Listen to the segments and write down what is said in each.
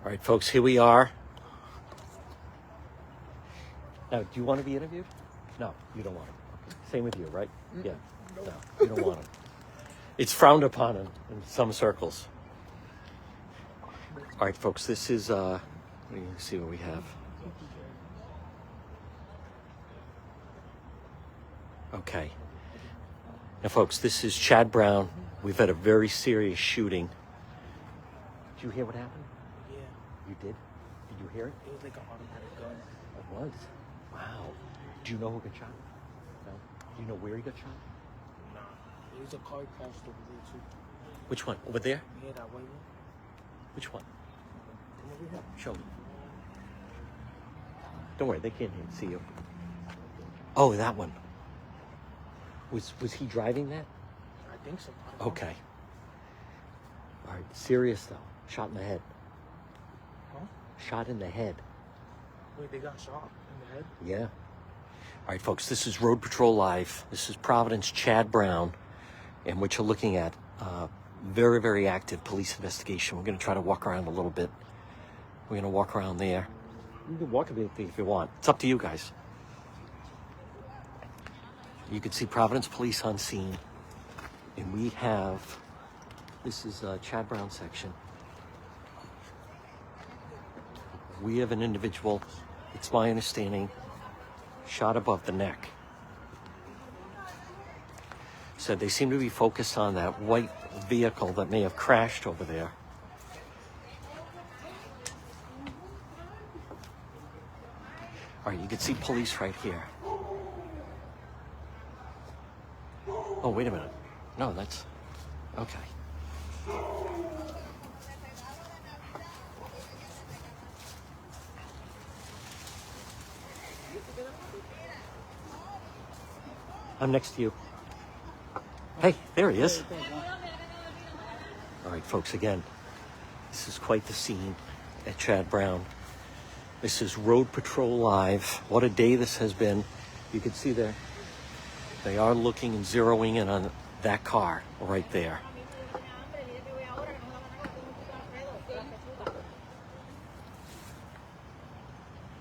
All right, folks, here we are. Now, do you want to be interviewed? No, you don't want to. Same with you, right? Yeah. No, you don't want to. It's frowned upon in some circles. All right, folks, this is, let me see what we have. Okay. Now, folks, this is Chad Brown. We've had a very serious shooting. Did you hear what happened? Yeah. You did? Did you hear it? It was like an automatic gun. It was? Wow. Do you know who got shot? No? Do you know where he got shot? Nah. There's a car crashed over there too. Which one? Over there? Yeah, that white one. Which one? Come over here. Show me. Don't worry, they can't even see you. Oh, that one. Was he driving that? I think so. Okay. All right, serious though. Shot in the head. Huh? Shot in the head. Wait, they got shot in the head? Yeah. All right, folks, this is Road Patrol Live. This is Providence, Chad Brown. And what you're looking at, very, very active police investigation. We're going to try to walk around a little bit. We're going to walk around there. You can walk a bit if you want. It's up to you guys. You can see Providence Police on scene. And we have, this is Chad Brown section. We have an individual, it's my understanding, shot above the neck. So they seem to be focused on that white vehicle that may have crashed over there. All right, you can see police right here. Oh, wait a minute. No, that's, okay. I'm next to you. Hey, there he is. All right, folks, again, this is quite the scene at Chad Brown. This is Road Patrol Live. What a day this has been. You can see there, they are looking and zeroing in on that car right there.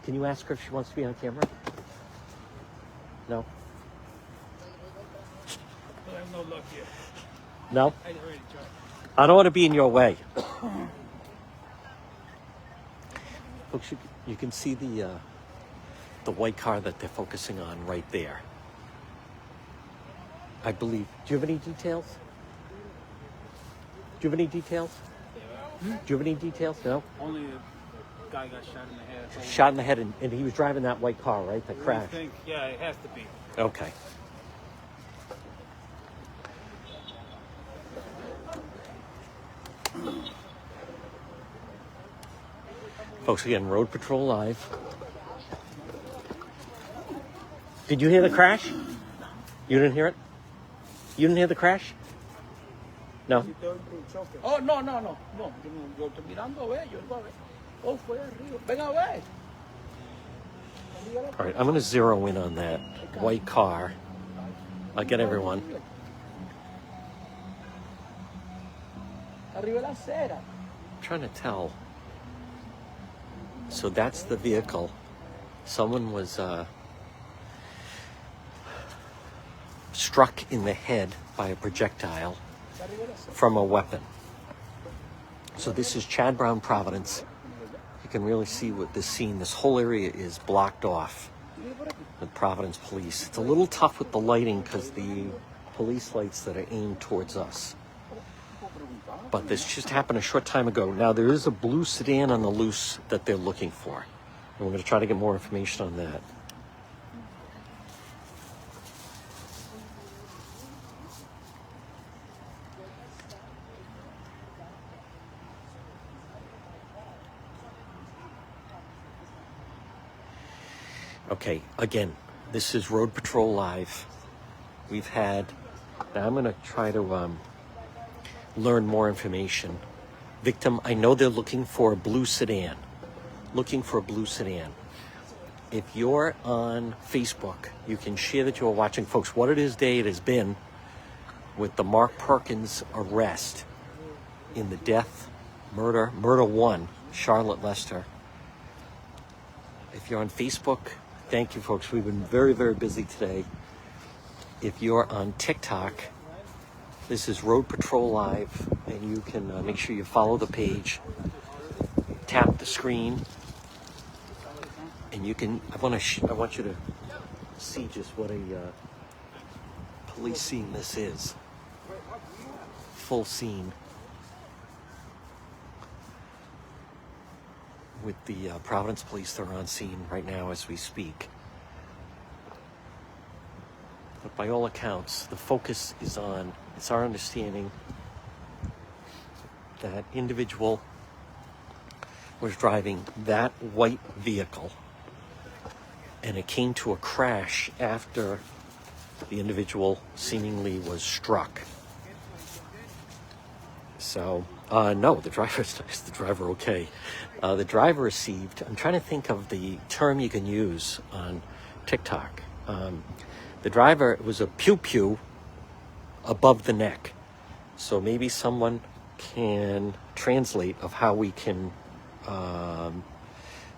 Can you ask her if she wants to be on camera? No? I have no luck here. No? I already tried. I don't want to be in your way. Folks, you can see the white car that they're focusing on right there. I believe. Do you have any details? Do you have any details? Do you have any details? No? Only the guy got shot in the head. Shot in the head, and he was driving that white car, right? That crashed. I think, yeah, it has to be. Okay. Folks, again, Road Patrol Live. Did you hear the crash? You didn't hear it? You didn't hear the crash? No? Oh, no. Yo estoy mirando, ve, yo iba a ver. Oh, fue arriba. Ven a ver. All right, I'm going to zero in on that white car. I'll get everyone. Arriba la acera. I'm trying to tell. So that's the vehicle. Someone was struck in the head by a projectile from a weapon. So this is Chad Brown, Providence. You can really see what this scene, this whole area is blocked off with Providence Police. It's a little tough with the lighting because the police lights that are aimed towards us. But this just happened a short time ago. Now, there is a blue sedan on the loose that they're looking for. And we're going to try to get more information on that. Okay, again, this is Road Patrol Live. We've had, now I'm going to try to learn more information. Victim, I know they're looking for a blue sedan. If you're on Facebook, you can share that you're watching, folks, what day it has been with the Mark Perkins arrest in the murder 1, Charlotte Lester. If you're on Facebook, thank you, folks. We've been very, very busy today. If you're on TikTok, this is Road Patrol Live, and you can make sure you follow the page, tap the screen, and you can. I want you to see just what a police scene this is. Full scene with the Providence police. They're on scene right now as we speak. But by all accounts, the focus is on, it's our understanding that individual was driving that white vehicle, and it came to a crash after the individual seemingly was struck. So, no, the driver's is the driver okay. The driver received, I'm trying to think of the term you can use on TikTok. The driver was a pew-pew above the neck. So maybe someone can translate of how we can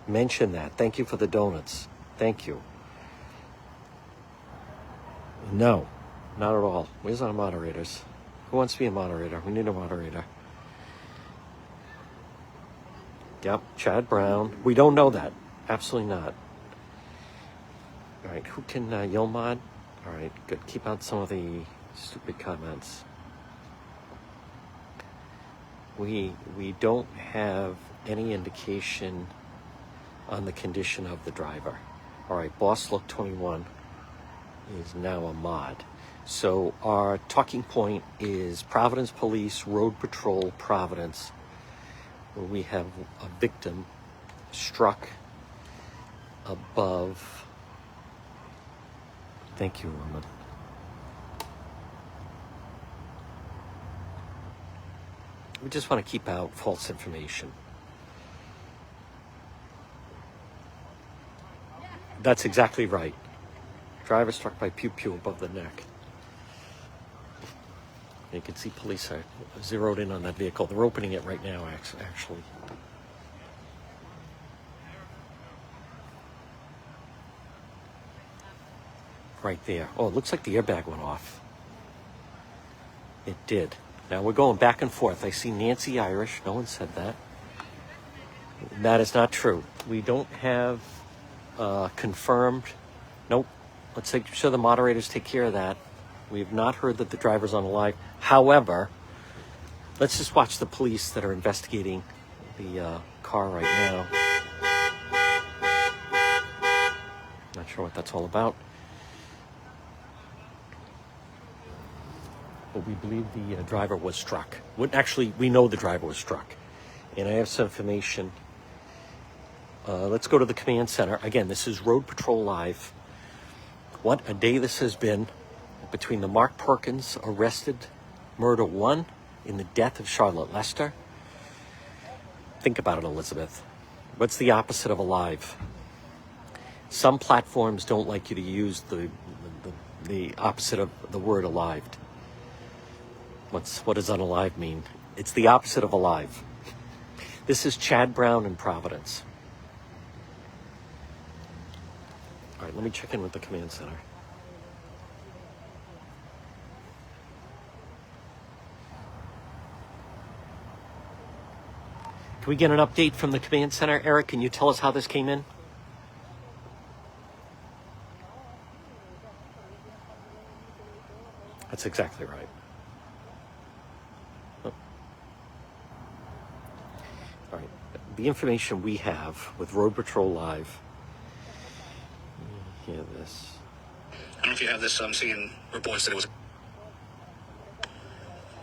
mention that. Thank you for the donuts. Thank you. No, not at all. Where's our moderators? Who wants to be a moderator? We need a moderator. Yep, Chad Brown. We don't know that. Absolutely not. All right, who can yell mod? All right, good. Keep out some of the stupid comments. We don't have any indication on the condition of the driver. All right, Boss Look 21 is now a mod. So our talking point is Providence Police, Road Patrol, Providence, where we have a victim struck above. Thank you, Roman. We just want to keep out false information. That's exactly right. Driver struck by pew-pew above the neck. You can see police are zeroed in on that vehicle. They're opening it right now, actually. Right there. Oh, it looks like the airbag went off. It did. Now we're going back and forth. I see Nancy Irish. No one said that. That is not true. We don't have confirmed. Nope. Let's make sure the moderators take care of that. We have not heard that the driver's unalive. However, let's just watch the police that are investigating the car right now. Not sure what that's all about. But we believe the driver was struck. Actually, we know the driver was struck. And I have some information. Let's go to the command center. Again, this is Road Patrol Live. What a day this has been between the Mark Perkins arrested murder 1 in the death of Charlotte Lester. Think about it, Elizabeth. What's the opposite of alive? Some platforms don't like you to use the opposite of the word alive. What does unalive mean? It's the opposite of alive. This is Chad Brown in Providence. All right, let me check in with the command center. Can we get an update from the command center? Eric, can you tell us how this came in? That's exactly right. Oh. All right. The information we have with Road Patrol Live. Hear this. I don't know if you have this. I'm seeing reports that it was.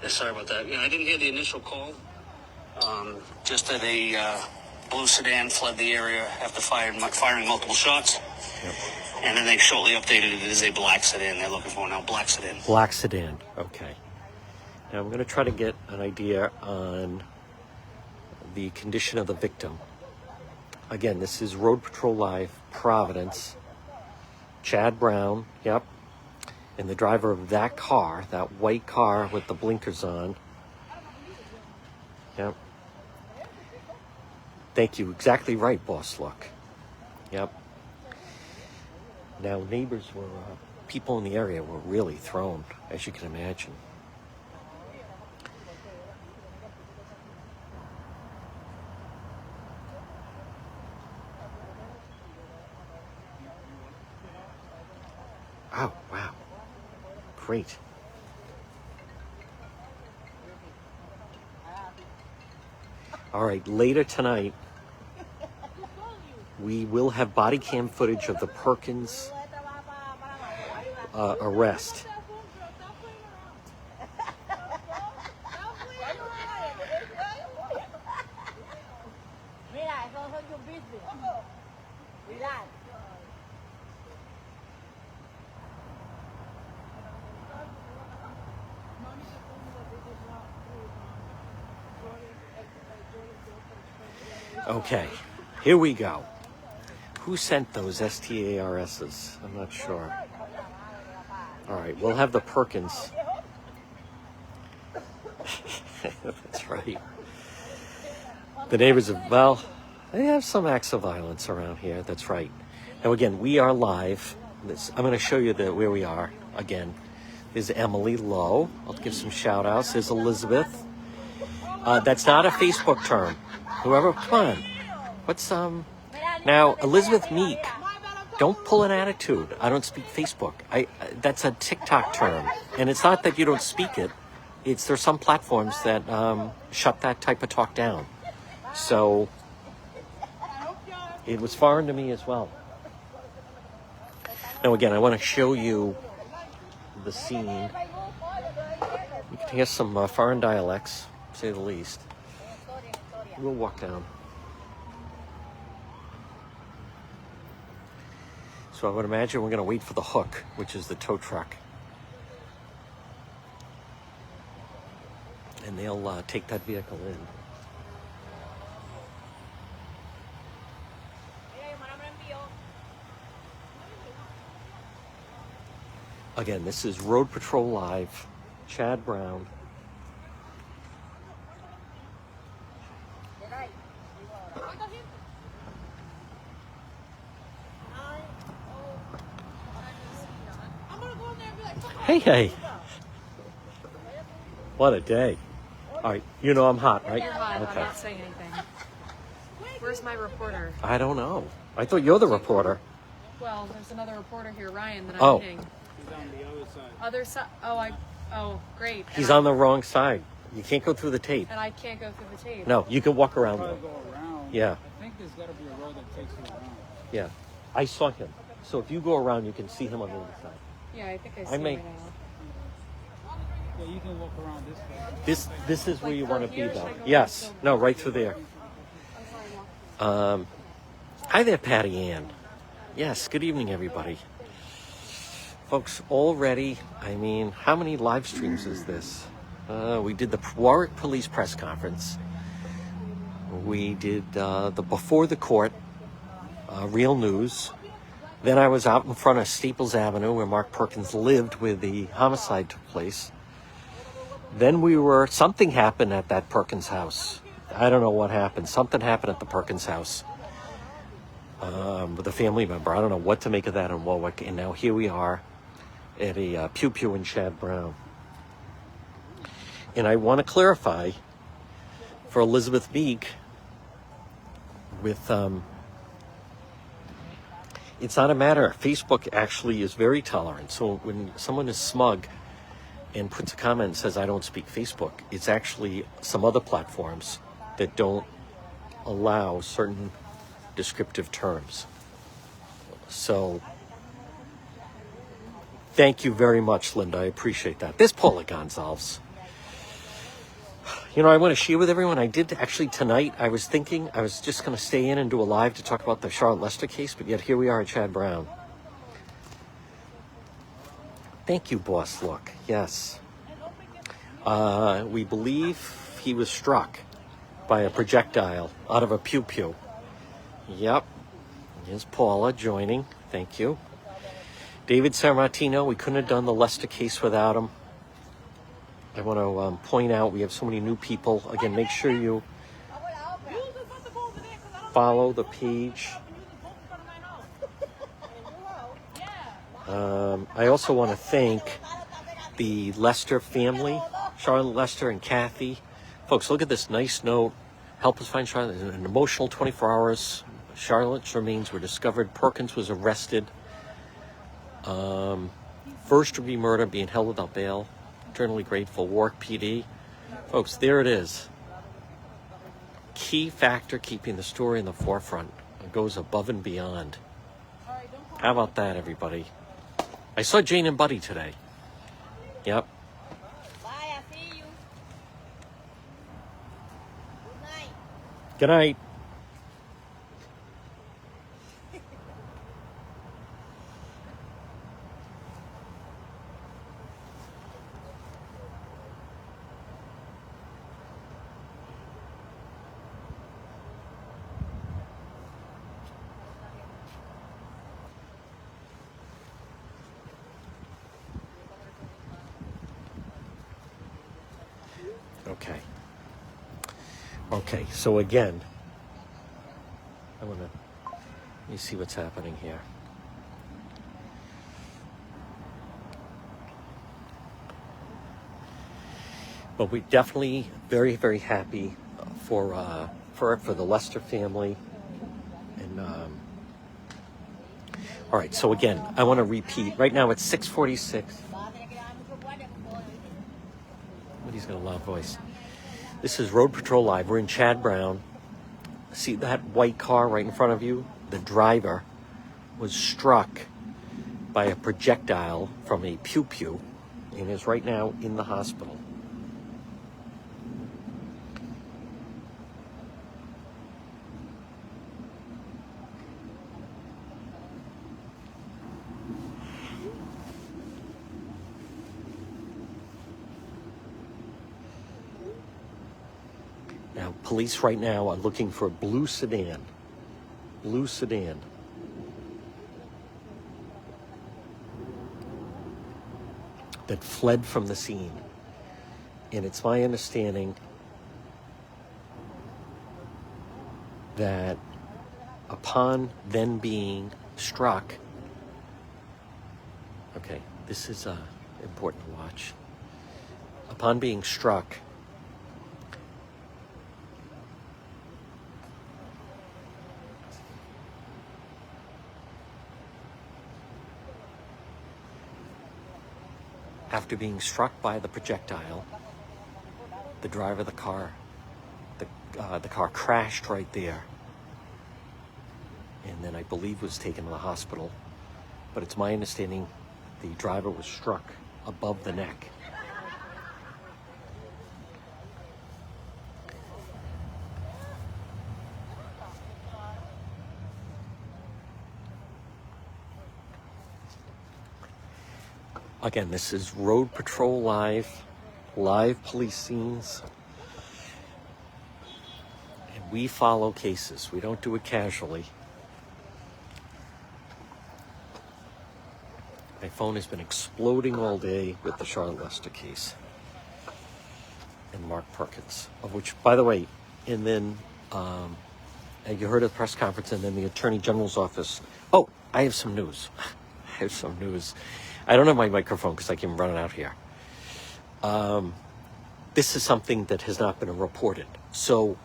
Yeah, sorry about that. Yeah, I didn't hear the initial call. Just that a blue sedan fled the area after firing multiple shots. Yep. And then they shortly updated it as a black sedan. They're looking for now black sedan. Black sedan. Okay. Now I'm going to try to get an idea on the condition of the victim. Again, this is Road Patrol Live, Providence. Chad Brown, yep. And the driver of that car, that white car with the blinkers on. Yep. Thank you. Exactly right, boss. Look. Yep. Now, neighbors were, people in the area were really thrown, as you can imagine. Oh, wow. Great. All right, later tonight, we will have body cam footage of the Perkins arrest. Okay, here we go. Who sent those STARSs? I'm not sure. All right, we'll have the Perkins. That's right. The neighbors have, well, they have some acts of violence around here. That's right. Now, again, we are live. I'm going to show you where we are. Again, there's Emily Lowe. I'll give some shout outs. There's Elizabeth. That's not a Facebook term. Whoever, come on. What's, now, Elizabeth Meek, don't pull an attitude. I don't speak Facebook. That's a TikTok term. And it's not that you don't speak it. There's some platforms that shut that type of talk down. So, it was foreign to me as well. Now, again, I want to show you the scene. You can hear some foreign dialects, to say the least. We'll walk down. So I would imagine we're going to wait for the hook, which is the tow truck. And they'll take that vehicle in. Again, this is Road Patrol Live, Chad Brown. Hey. What a day. All right, you know I'm hot, right? You're hot. Okay. I'm not saying anything. Where's my reporter? I don't know. I thought you're the reporter. Well, there's another reporter here, Ryan, that I'm Oh. meeting. He's on the other side. Other side? Oh, great. He's on the wrong side. You can't go through the tape. And I can't go through the tape. No, you can walk around Probably though. go around. Yeah, I think there's got to be a road that takes you around. yeah. I saw him. So if you go around, you can see him on the other side. Yeah, I think I see may- right now. Yeah, you can walk around this way. This is where Like you from want to be, here, should though. I go Yes. right No, right through there. Hi there, Patty Ann. Yes, good evening, everybody. Folks, already, I mean, how many live streams is this? We did the Warwick Police Press Conference. We did the Before the Court, Real News. Then I was out in front of Staples Avenue where Mark Perkins lived, where the homicide took place. Then something happened at that Perkins house. I don't know what happened. Something happened at the Perkins house with a family member. I don't know what to make of that in Warwick. And now here we are at a Pew Pew in Chad Brown. And I want to clarify for Elizabeth Meek with... it's not a matter. Facebook actually is very tolerant. So when someone is smug and puts a comment and says, I don't speak Facebook, it's actually some other platforms that don't allow certain descriptive terms. So thank you very much, Linda. I appreciate that. There's Paula Gonzalez. You know, I want to share with everyone, I did actually tonight, I was thinking I was just going to stay in and do a live to talk about the Charlotte Lester case, but yet here we are at Chad Brown. Thank you, Boss Look. Yes. We believe he was struck by a projectile out of a pew-pew. Yep. Here's Paula joining. Thank you. David Sammartino, we couldn't have done the Lester case without him. I want to point out we have so many new people. Again, make sure you follow the page. I also want to thank the Lester family, Charlotte Lester and Kathy. Folks, look at this nice note. Help us find Charlotte. An emotional 24 hours. Charlotte's remains were discovered. Perkins was arrested. First degree murder, being held without bail. Eternally grateful. Warwick PD. Folks, there it is. Key factor keeping the story in the forefront. It goes above and beyond. How about that, everybody? I saw Jane and Buddy today. Yep. Bye, I see you. Good night. Good night. Okay, so again, let me see what's happening here. But we're definitely very, very happy for the Lester family. And all right, so again, I want to repeat. Right now it's 6:46. He's got a loud voice. This is Road Patrol Live. We're in Chad Brown. See that white car right in front of you? The driver was struck by a projectile from a pew-pew and is right now in the hospital. Now, police right now are looking for a blue sedan. Blue sedan. That fled from the scene. And it's my understanding that upon then being struck, okay, this is important to watch. Upon being struck, after being struck by the projectile, the driver of the car, the car crashed right there, and then I believe was taken to the hospital. But it's my understanding the driver was struck above the neck. Again, this is Road Patrol Live, live police scenes. And we follow cases. We don't do it casually. My phone has been exploding all day with the Charlotte Lester case. And Mark Perkins, of which, by the way, and then you heard of the press conference and then the Attorney General's office. Oh, I have some news. I don't have my microphone because I keep running out here. This is something that has not been reported. So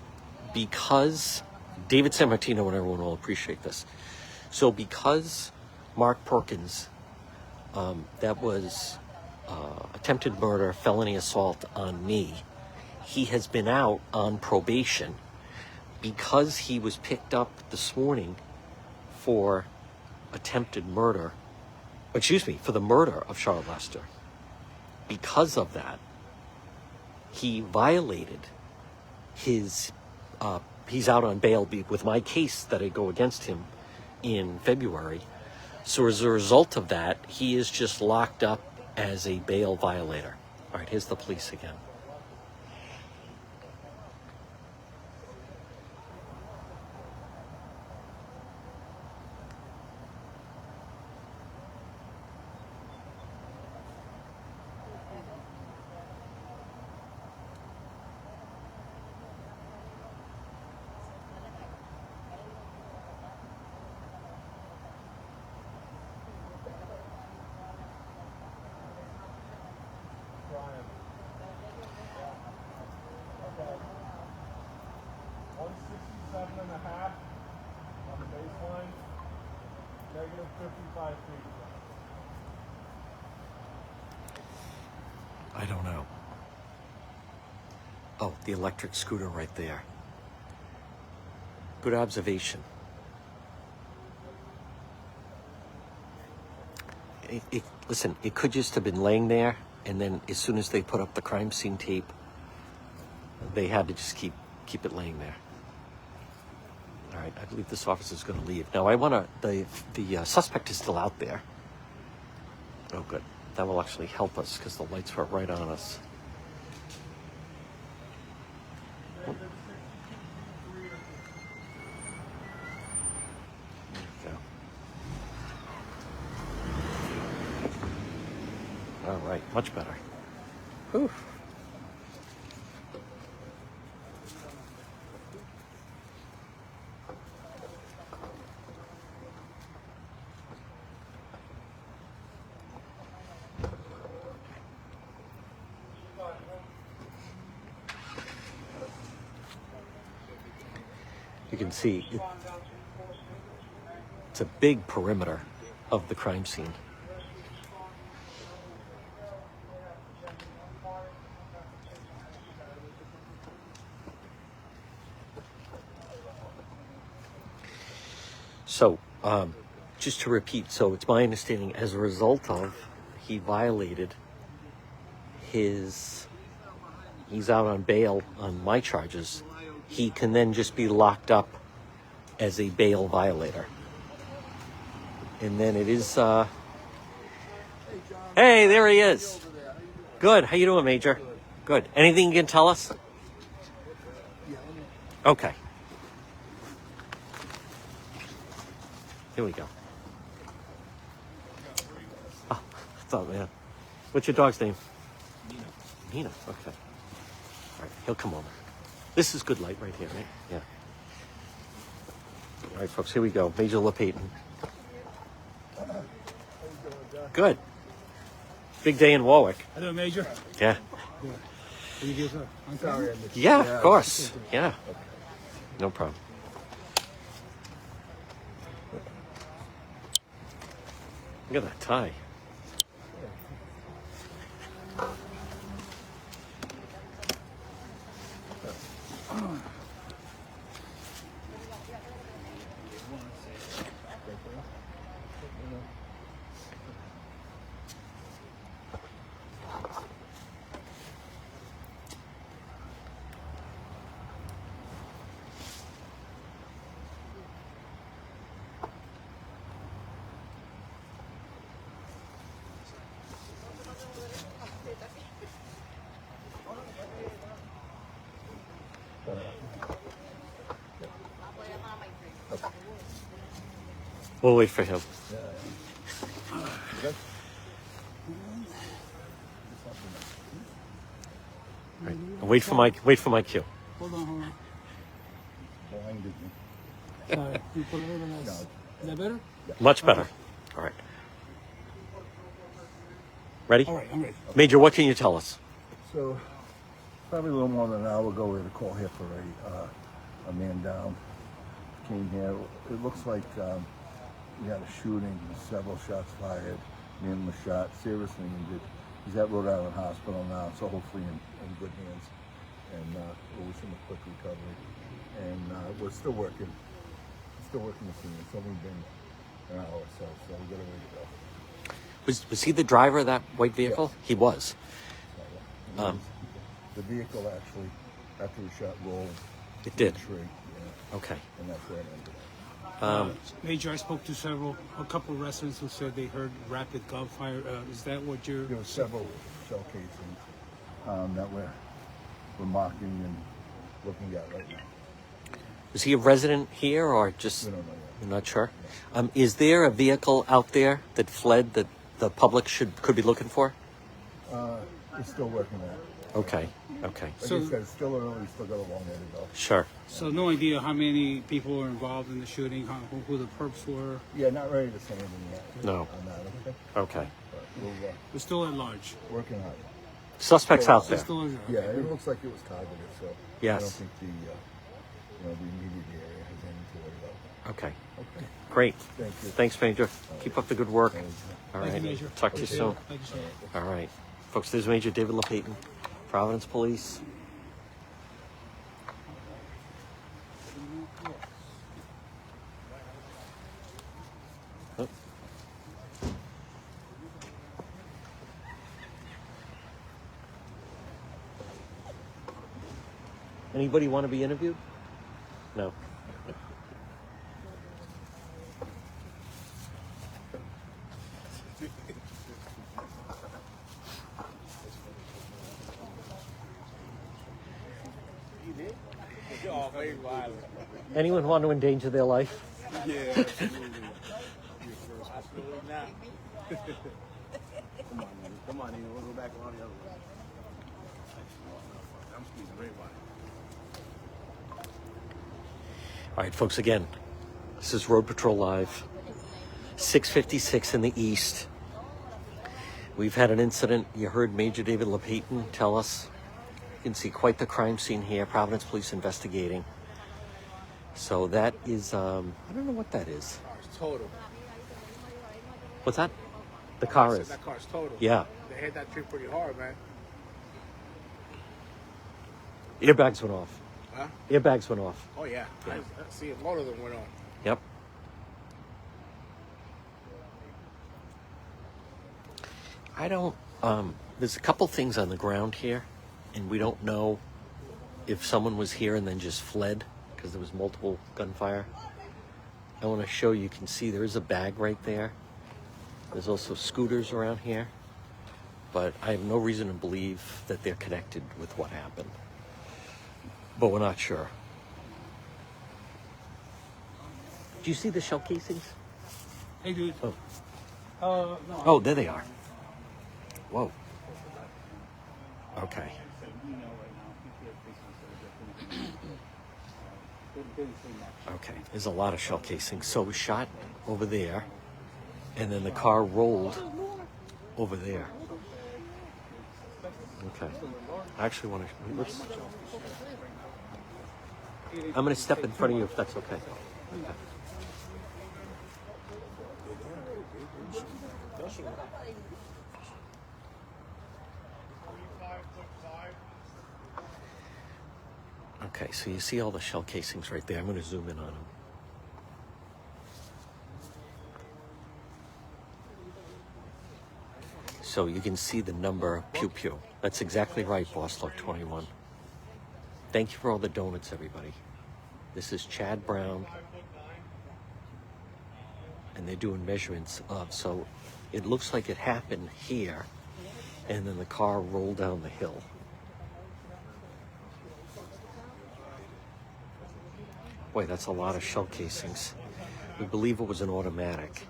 because David Sammartino and everyone will appreciate this. So because Mark Perkins, that was attempted murder, felony assault on me, he has been out on probation because he was picked up this morning for attempted murder. For the murder of Charlotte Lester. Because of that, he violated he's out on bail with my case that I go against him in February. So as a result of that, he is just locked up as a bail violator. All right, here's the police again. On the baseline, negative 55 feet. I don't know. Oh, the electric scooter right there. Good observation. Listen, it could just have been laying there, and then as soon as they put up the crime scene tape, they had to just keep it laying there. All right, I believe this officer's going to leave. Now, I want to, the suspect is still out there. Oh, good. That will actually help us because the lights were right on us. There you go. All right, much better. Whew. You can see it's a big perimeter of the crime scene. So, just to repeat, so it's my understanding as a result of he violated he's out on bail on my charges, he can then just be locked up as a bail violator. And then it is, hey, there he is. Good. How you doing, Major? Good. Anything you can tell us? Okay. Here we go. Oh, I thought, man. What's your dog's name? Nina. Okay. All right, he'll come over. This is good light right here, right? Yeah. All right, folks, here we go. Major LePayton. Good. Big day in Warwick. Hello, Major. Yeah. Are you here, sir? I'm sorry. Yeah, of course. Yeah. No problem. Look at that tie. We'll wait for him. Right. Wait for my cue. Hold on. Sorry. You put it over nice. Is that better? Much better. All right. Ready? All right, I'm ready. Major, what can you tell us? So, probably a little more than an hour ago, we had a call here for a man down. Came here. It looks like we had a shooting, several shots fired. Man was shot, seriously injured. He's at Rhode Island Hospital now, so hopefully in good hands. And we'll wish him a quick recovery. And we're still working. Still working the scene. It's only been an hour or so we got a way to go. Was he the driver of that white vehicle? Yes. He was. The vehicle actually after the shot rolled. It did. The tree, yeah, Okay. and that's where it ended up. Major, I spoke to a couple of residents who said they heard rapid gunfire. Is that what you're... There were several shell casings that we're marking and looking at right now. Is he a resident here or just? We don't know yet. You're not sure. Is there a vehicle out there that fled that the public could be looking for? We're still working on it. Okay. Okay. Like So- I said, it's still early. We still got a long way to go. Sure. So no idea how many people were involved in the shooting, who the perps were. Yeah, not ready to say anything yet. No. On that, okay? Okay. But we're They're still at large. working on it. Suspects out They're there. still in Yeah, it looks like it was targeted, so Yes. I don't think the immediate area has anything to worry about. Okay. Okay. Great. Thank you. Thanks, Major. Keep up the good work. Thank you. All Thank right. you, Major. Talk to you soon. Thank you, sir. All right. Folks, there's Major David LePayton, Providence Police. Oh. Anybody want to be interviewed? No. Anyone want to endanger their life? Yeah, absolutely. Absolutely not. Come on, we'll go back around the other way. I'm squeezing right by. All right, folks, again, this is Road Patrol Live, 656 in the east. We've had an incident. You heard Major David LePayton tell us. You can see quite the crime scene here. Providence Police investigating. So that is, I don't know what that is. Car's total. What's that? The car is. That car's total. Yeah. They hit that tree pretty hard, man. Airbags went off. Huh? Airbags went off. Oh, yeah. I see a lot of them went on. Yep. I don't, there's a couple things on the ground here, and we don't know if someone was here and then just fled because there was multiple gunfire. I want to show you can see there is a bag right there. There's also scooters around here, but I have no reason to believe that they're connected with what happened. But we're not sure. Do you see the shell casings? Hey, dude. Oh. No. Oh, there they are. Whoa. Okay. Okay, there's a lot of shell casings. So we shot over there, and then the car rolled over there. Okay. I actually want to. Let's. I'm going to step in front of you if that's okay. Okay. Okay, so you see all the shell casings right there. I'm going to zoom in on them. So you can see the number pew pew. That's exactly right, Boss Luck 21. Thank you for all the donuts, everybody. This is Chad Brown. And they're doing measurements of, so it looks like it happened here, and then the car rolled down the hill. Boy, that's a lot of shell casings. We believe it was an automatic.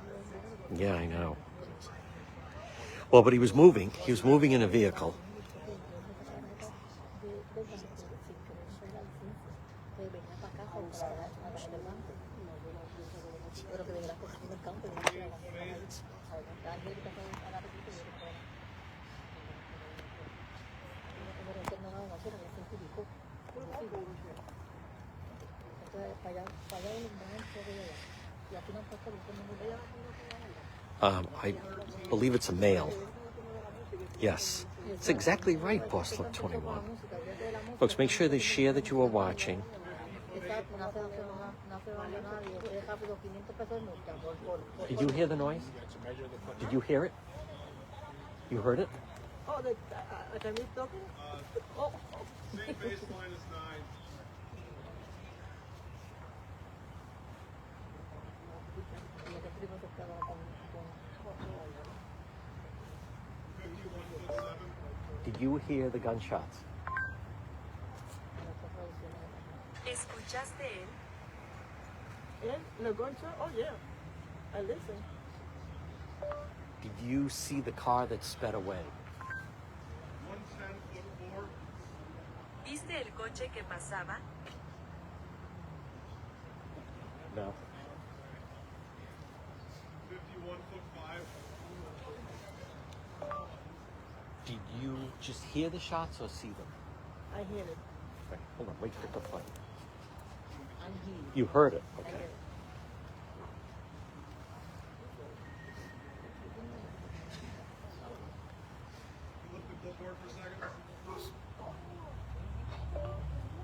Yeah, I know. Well, but he was moving. He was moving in a vehicle. I believe it's a male. Yes. It's exactly right, Boss Luck 21. Folks, make sure they share that you are watching. Did you hear the noise? Did you hear it? You heard it? Oh, can we talking? Oh. Same baseline is not Did you hear the gunshots? ¿Escuchaste él? The gunshot? Oh, yeah. I listen. Did you see the car that sped away? ¿Viste el coche que pasaba? No. 51'5". Did you just hear the shots or see them? I hear it. Wait, hold on, wait for the plane. I'm here. You heard it, okay. Look at the clipboard for a second.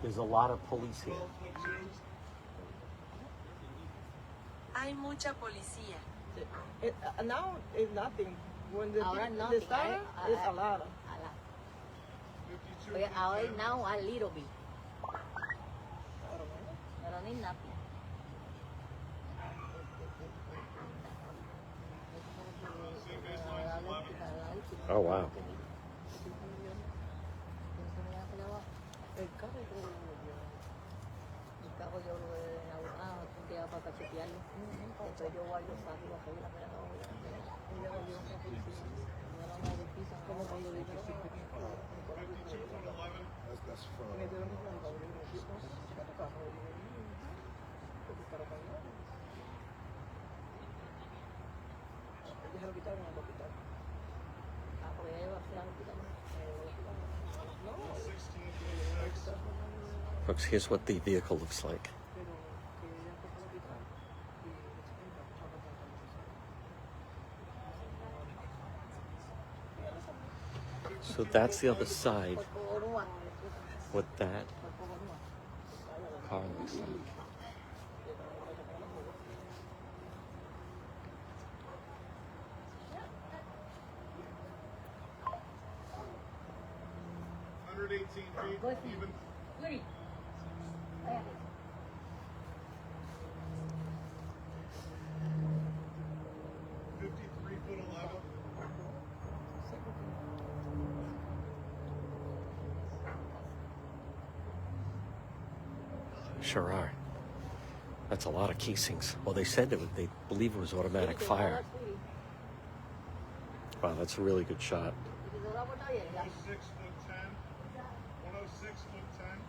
There's a lot of police here. 12'2". Hay mucha policía. Now it's nothing. When the Ahora the nothing, start, it's a lot. 52. But ahora now a little bit. Pero ni nothing. Same baseline as 11. Oh, wow. El carro es El carro yo lo he inaugurado, un día para chequearlo. Después yo voy a los saco y lo arreglo, pero no voy a como cuando dije 52'11". That's from. Ya lo quitaron, lo quitaron. Ah, porque ya iba a hacer algo. 16'6". Folks, here's what the vehicle looks like. So that's the other side, what that car looks like. feet, even. Yuri. 53'11". Sure are. That's a lot of casings. Well, they said they believe it was automatic fire. Wow, that's a really good shot. 106'10". 106'10".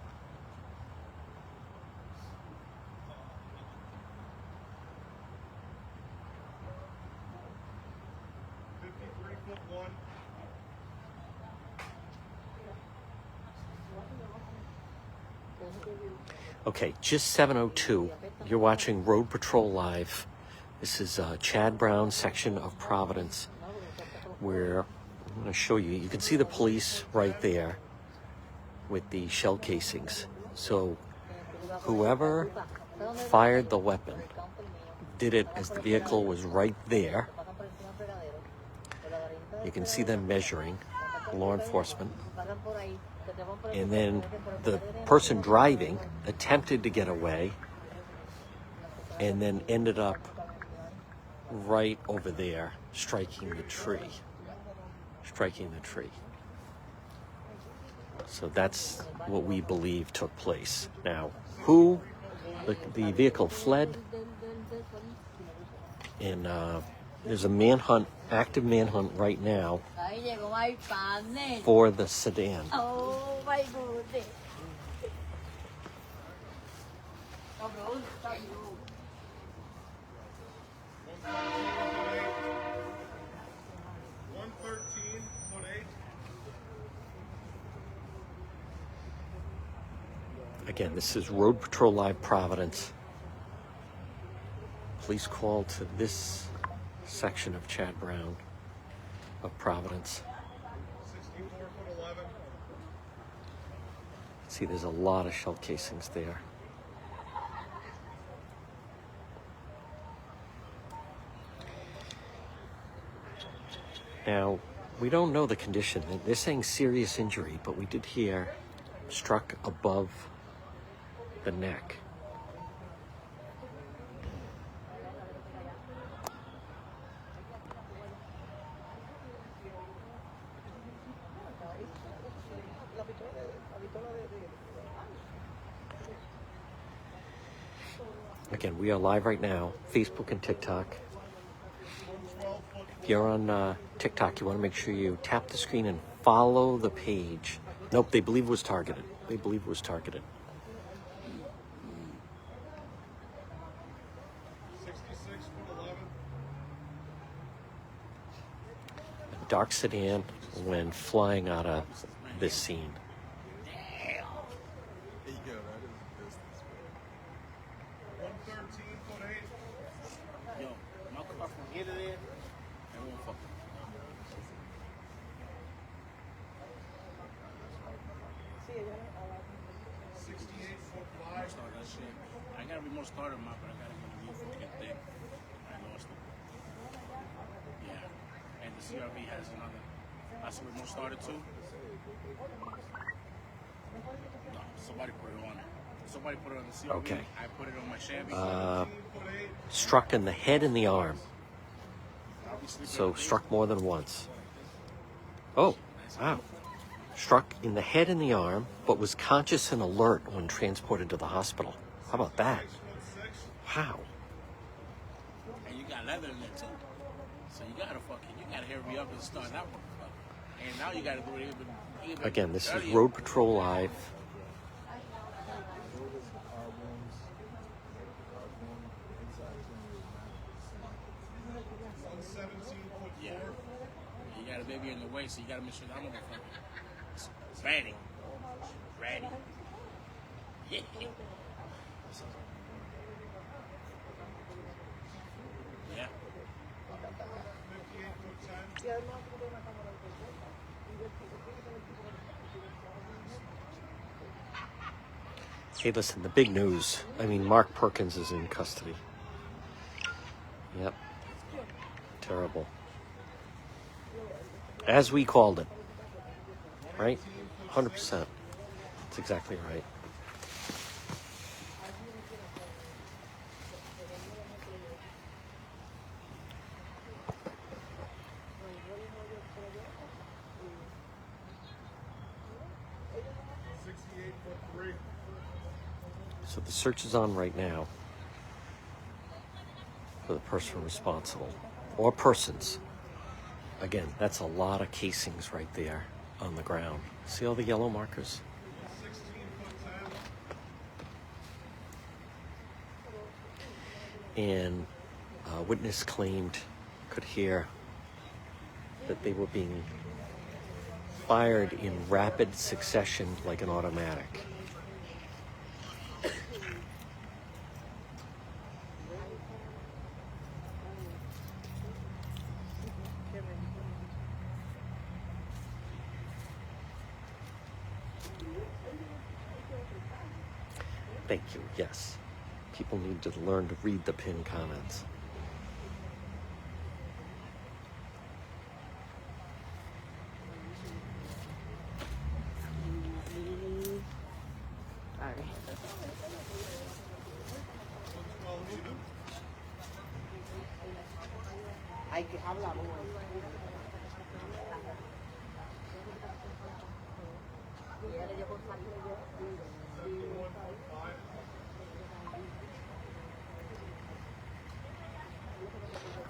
"53'1". Okay, just 7:02. You're watching Road Patrol Live. This is Chad Brown's section of Providence, where I'm going to show you. You can see the police right there with the shell casings. So whoever fired the weapon did it as the vehicle was right there. You can see them measuring, law enforcement. And then the person driving attempted to get away and then ended up right over there, striking the tree. So that's what we believe took place. Now, the vehicle fled, and there's a manhunt, active manhunt right now for the sedan. Oh my goodness. 113'8". Again, this is Road Patrol Live Providence. Police call to this section of Chad Brown of Providence. 64'11". See, there's a lot of shell casings there. Now, we don't know the condition. They're saying serious injury, but we did hear struck above the neck. Again, we are live right now, Facebook and TikTok. If you're on TikTok, you want to make sure you tap the screen and follow the page. Nope, they believe it was targeted. They believe it was targeted. 66 foot 11. A dark sedan when flying out of this scene. 113 foot 8. Yo, my car from here to there, it won't fuck with me. 68 foot 5. Start that shit. I got a remote starter, but I gotta get a new fucking thing. I lost it. Yeah. And the CRV has another. That's a remote starter too. No, somebody put it on. Somebody put it on the CRV. Okay. I put it on my Chevy. Struck in the head and the arm. I'll be sleeping So in the struck more than once. Oh, wow. Struck in the head and the arm, but was conscious and alert when transported to the hospital. How about that? Wow. And you got leather in there too. So you gotta hurry up and start that one. And now you gotta do it even Again, this is earlier. Road Patrol Live. 117 foot 4. Yeah. You got a baby in the way, so you gotta make sure that motherfucker is ready. Ready. Yeah. Yeah. 58 foot 10. Hey, listen, the big news. I mean, Mark Perkins is in custody. Yep. Terrible. As we called it. Right? 100%. That's exactly right. So the search is on right now for the person responsible, or persons. Again, that's a lot of casings right there on the ground. See all the yellow markers? 16 foot 10. And a witness claimed, could hear that they were being fired in rapid succession like an automatic. Thank you, yes. People need to learn to read the pinned comments. Hay que hablar.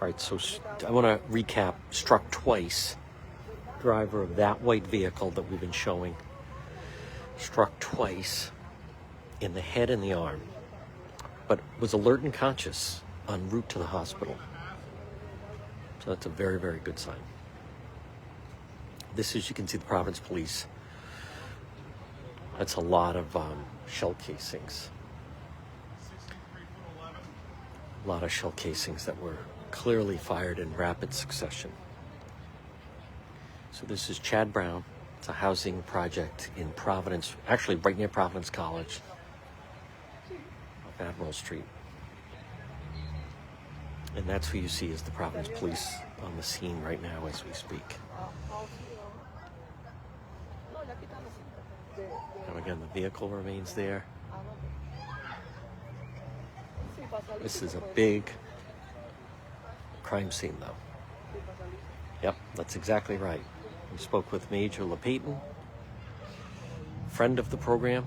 All right, so I want to recap. Struck twice. Driver of that white vehicle that we've been showing. Struck twice in the head and the arm, but was alert and conscious en route to the hospital. So that's a very, very good sign. This is, you can see the Providence Police. That's a lot of shell casings. 63 foot 11. A lot of shell casings that were clearly fired in rapid succession. So this is Chad Brown. It's a housing project in Providence, actually right near Providence College, off Admiral Street. And that's who you see is the Providence Police on the scene right now as we speak. Now again, the vehicle remains there. This is a big crime scene though. Yep, that's exactly right. We spoke with Major LePayton, friend of the program.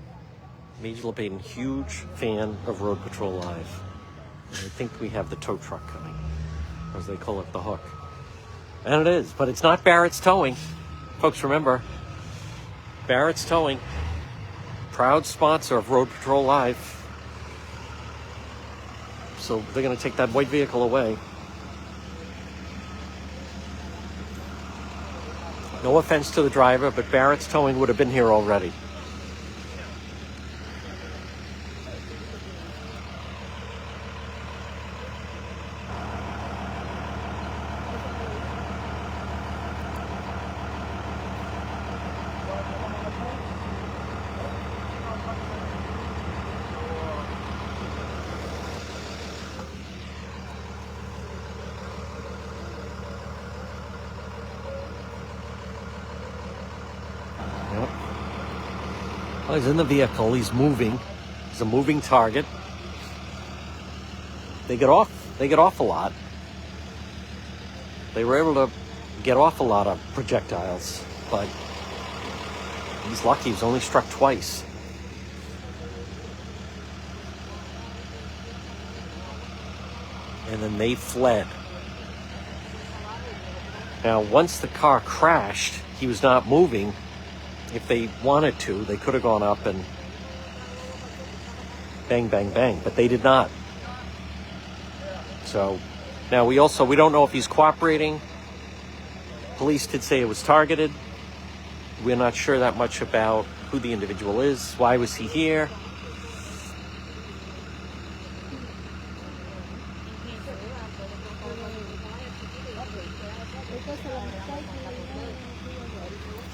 Major LePayton, huge fan of Road Patrol Live. I think we have the tow truck coming, or as they call it, the hook. And it is, but it's not Barrett's Towing. Folks, remember, Barrett's Towing, proud sponsor of Road Patrol Live. So they're going to take that white vehicle away. No offense to the driver, but Barrett's Towing would have been here already. Well, he's in the vehicle. He's moving. He's a moving target. They get off a lot. They were able to get off a lot of projectiles, but he's lucky. He's only struck twice. And then they fled. Now, once the car crashed, he was not moving. If they wanted to, they could have gone up and bang, bang, bang, but they did not. So now we don't know if he's cooperating. Police did say it was targeted. We're not sure that much about who the individual is. Why was he here?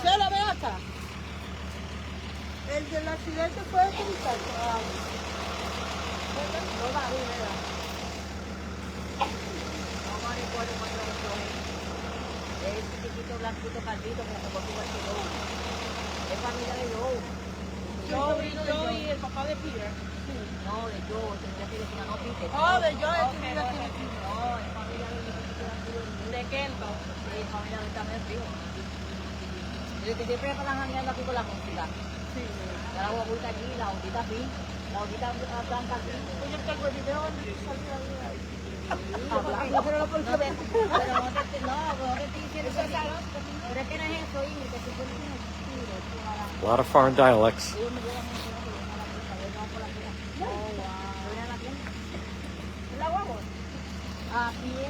Chela, ve acá. El del accidente fue el militar. No va a ir, ¿verdad? No va a ir por el otro. Es chiquito, blanquito, caldito, que se consigue el Rhode. Es familia de Joe y el papá de Peter. No, de Joe, tendría que decir, no, Peter. Oh, de Joe, es familia de Peter. No, es familia de Kento. Sí, es familia de también Río. Desde que siempre están jangueando aquí con la música. Sí. La guaguita allí, la ondita aquí, la ondita blanca aquí. Oye, tengo el video donde salió ahí. Pero no te estoy diciendo eso. Pero es que no es eso, y que se pone un tiro. A lot of foreign dialects. ¿La guagua? A pie.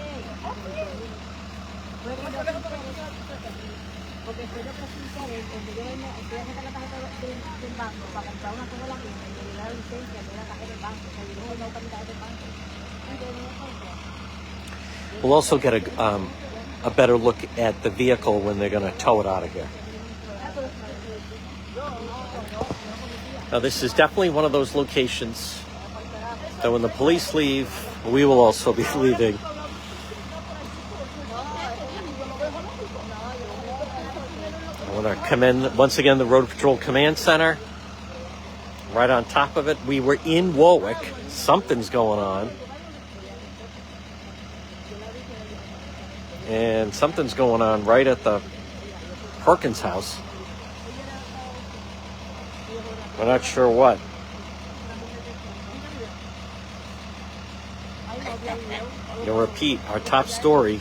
Porque estoy de presenciar, cuando yo estoy haciendo la tarjeta del banco para comprar una cosa de la tienda y me dio la licencia de la tarjeta del banco, o sea, yo no voy a buscar mi tarjeta del banco. We'll also get a better look at the vehicle when they're going to tow it out of here. Now, this is definitely one of those locations that when the police leave, we will also be leaving. I want to commend, once again, the Road Patrol Command Center. Right on top of it. We were in Warwick. Something's going on. And something's going on right at the Perkins house. We're not sure what. To repeat, our top story.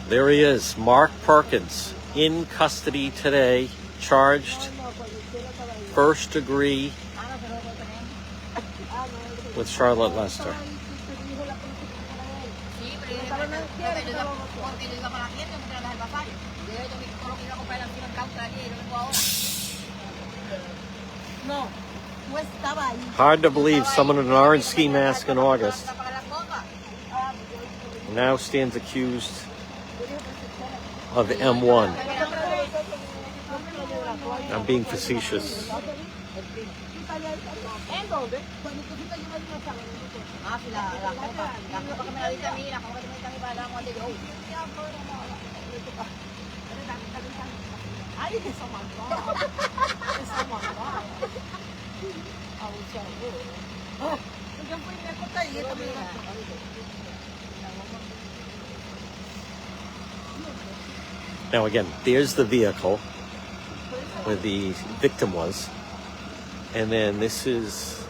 There he is, Mark Perkins, in custody today, charged first degree with Charlotte Lester. Hard to believe someone in an orange ski mask in August now stands accused of M1. I'm being facetious. Now again, there's the vehicle where the victim was. And then this is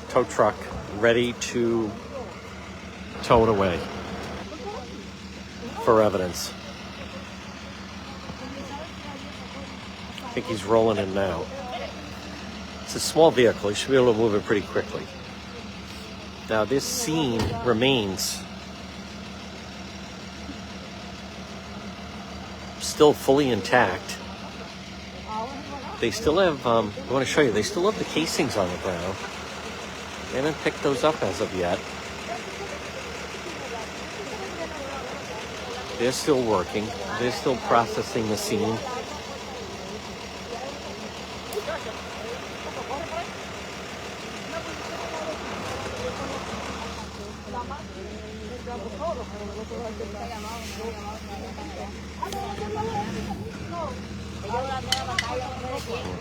tow truck ready to tow it away for evidence. I think he's rolling in now. It's a small vehicle. He should be able to move it pretty quickly. Now this scene remains still fully intact. They still have, I want to show you, they still have the casings on the ground. They haven't picked those up as of yet. They're still working. They're still processing the scene.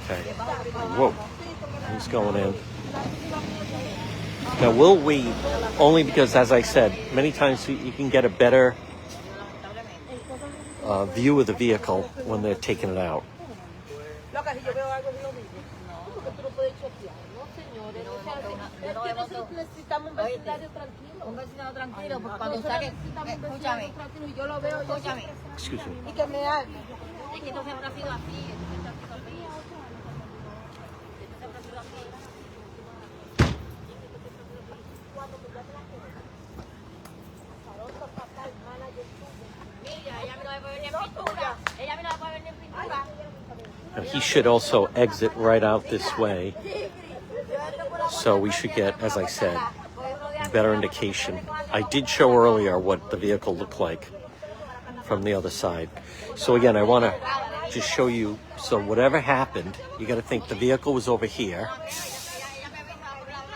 Okay. Whoa. He's going in. Now we'll wait only because, as I said, many times you can get a better view of the vehicle when they're taking it out. Excuse me. Now he should also exit right out this way. So we should get, as I said, better indication. I did show earlier what the vehicle looked like from the other side. So again, I want to just show you, so whatever happened, you got to think the vehicle was over here.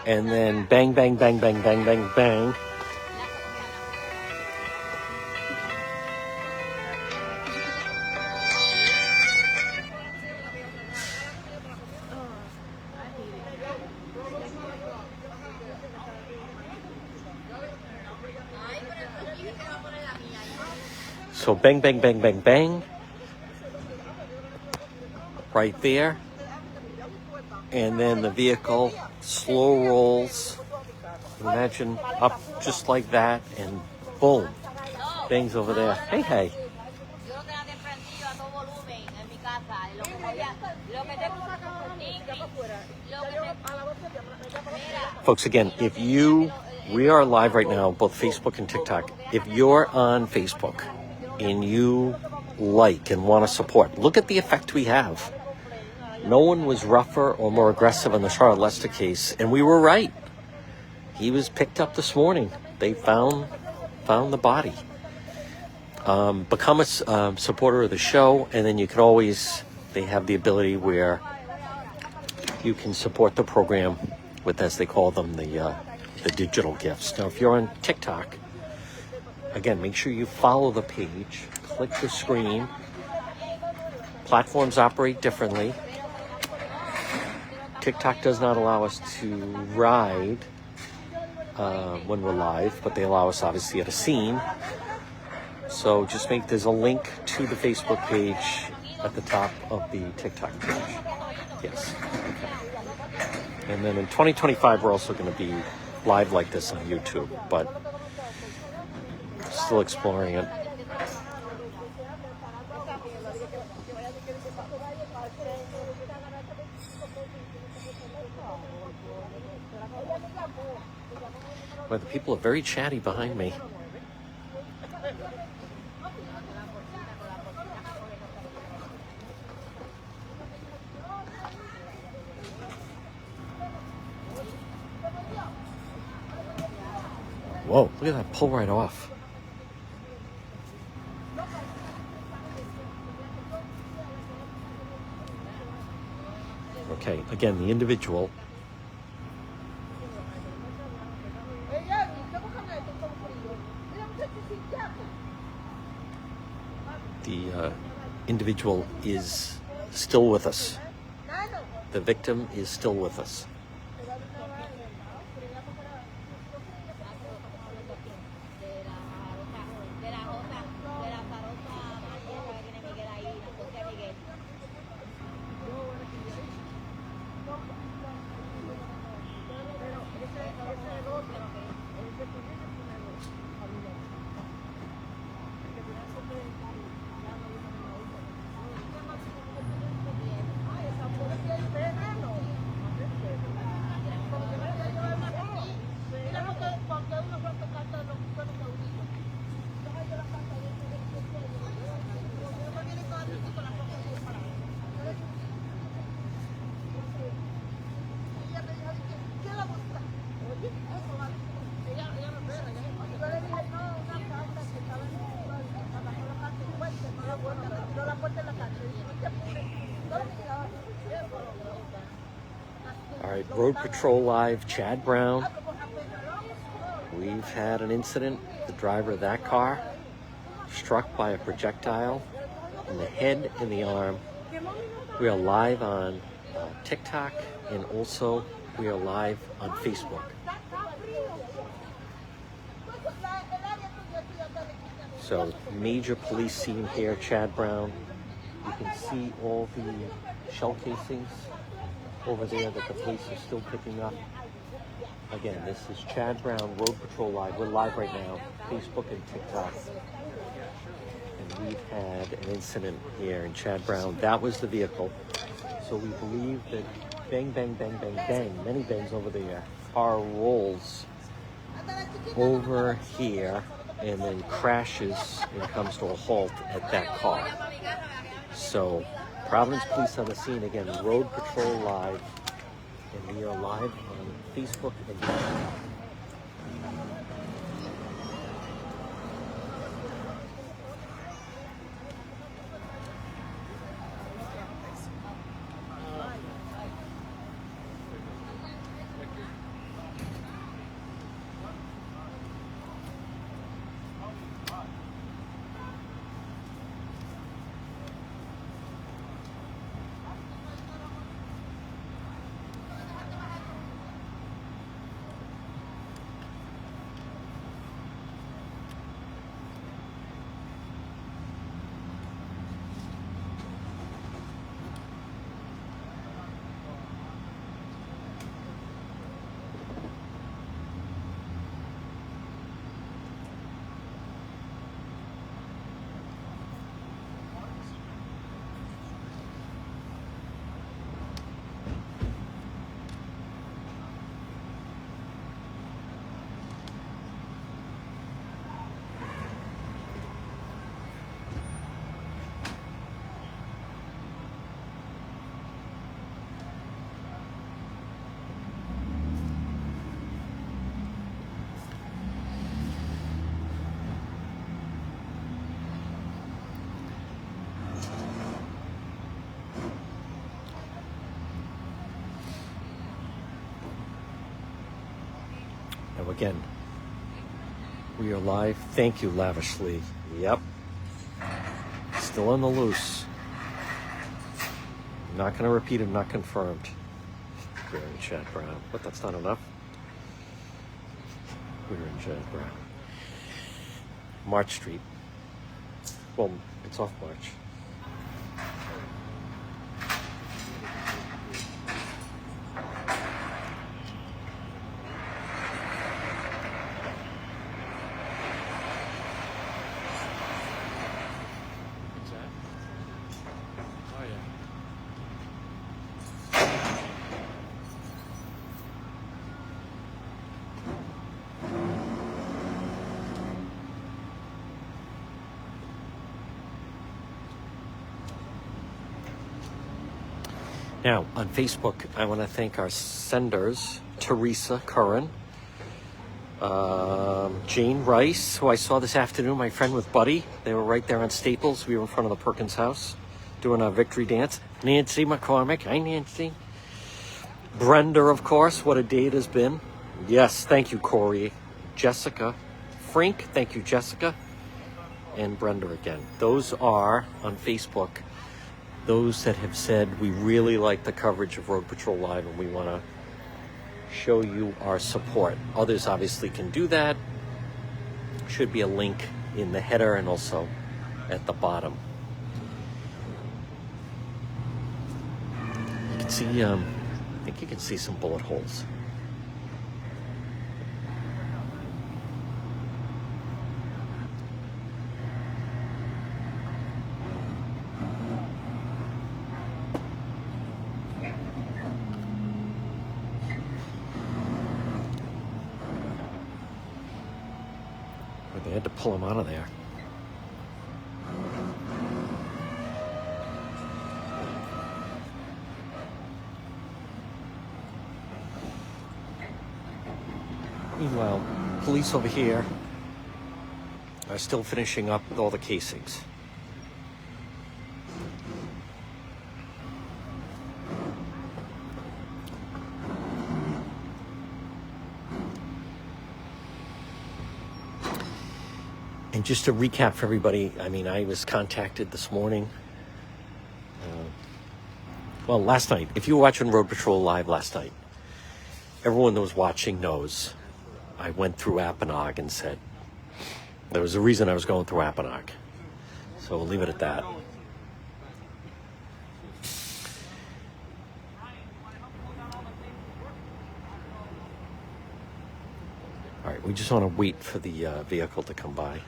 And then bang, bang, bang, bang, bang, bang, bang. So bang, bang, bang, bang, bang. Right there. And then the vehicle slow rolls. Imagine up just like that and boom. Bangs over there. Hey, hey. Folks, again, we are live right now, both Facebook and TikTok. If you're on Facebook and you like and want to support, look at the effect we have. No one was rougher or more aggressive in the Charlotte Lester case, and we were right. He was picked up this morning. They found the body. Become a supporter of the show, and then you can always, they have the ability where you can support the program with, as they call them, the digital gifts. Now, if you're on TikTok, again, make sure you follow the page, click the screen. Platforms operate differently. TikTok does not allow us to ride when we're live, but they allow us obviously at a scene. So just there's a link to the Facebook page at the top of the TikTok page. Yes. Okay. And then in 2025, we're also going to be live like this on YouTube, but still exploring it. Well, the people are very chatty behind me. Whoa, look at that, pull right off. Okay, again, the individual. The individual is still with us. The victim is still with us. right, Road Patrol Live, Chad Brown. We've had an incident. The driver of that car struck by a projectile in the head and the arm. We are live on TikTok, and also we are live on Facebook. So, major police scene here, Chad Brown. You can see all the shell casings over there that the police are still picking up. Again, this is Chad Brown, Road Patrol Live. We're live right now, Facebook and TikTok. And we've had an incident here in Chad Brown. That was the vehicle. So we believe that bang, bang, bang, bang, bang, many bangs over there. Car rolls over here and then crashes and comes to a halt at that car. So, Providence Police on the scene again, Road Patrol Live, and we are live on Facebook and YouTube. Now again, we are live. Thank you, lavishly. Yep. Still on the loose. I'm not going to repeat it, not confirmed. We're in Chad Brown. But that's not enough. We're in Chad Brown. March Street. Well, it's off March. Now, on Facebook, I want to thank our senders, Teresa Curran, Jane Rice, who I saw this afternoon, my friend with Buddy. They were right there on Staples. We were in front of the Perkins house doing our victory dance. Nancy McCormick. Hi, Nancy. Brenda, of course. What a day it has been. Yes, thank you, Corey. Jessica. Frank, thank you, Jessica. And Brenda again. Those are on Facebook. Those that have said we really like the coverage of Road Patrol Live and we want to show you our support. Others obviously can do that. Should be a link in the header and also at the bottom. You can see, I think you can see some bullet holes. They had to pull him out of there. Meanwhile, police over here are still finishing up with all the casings. And just to recap for everybody, I mean, I was contacted this morning. Well, last night. If you were watching Road Patrol Live last night, everyone that was watching knows I went through Apponaug and said there was a reason I was going through Apponaug. So we'll leave it at that. All right, we just want to wait for the vehicle to come by.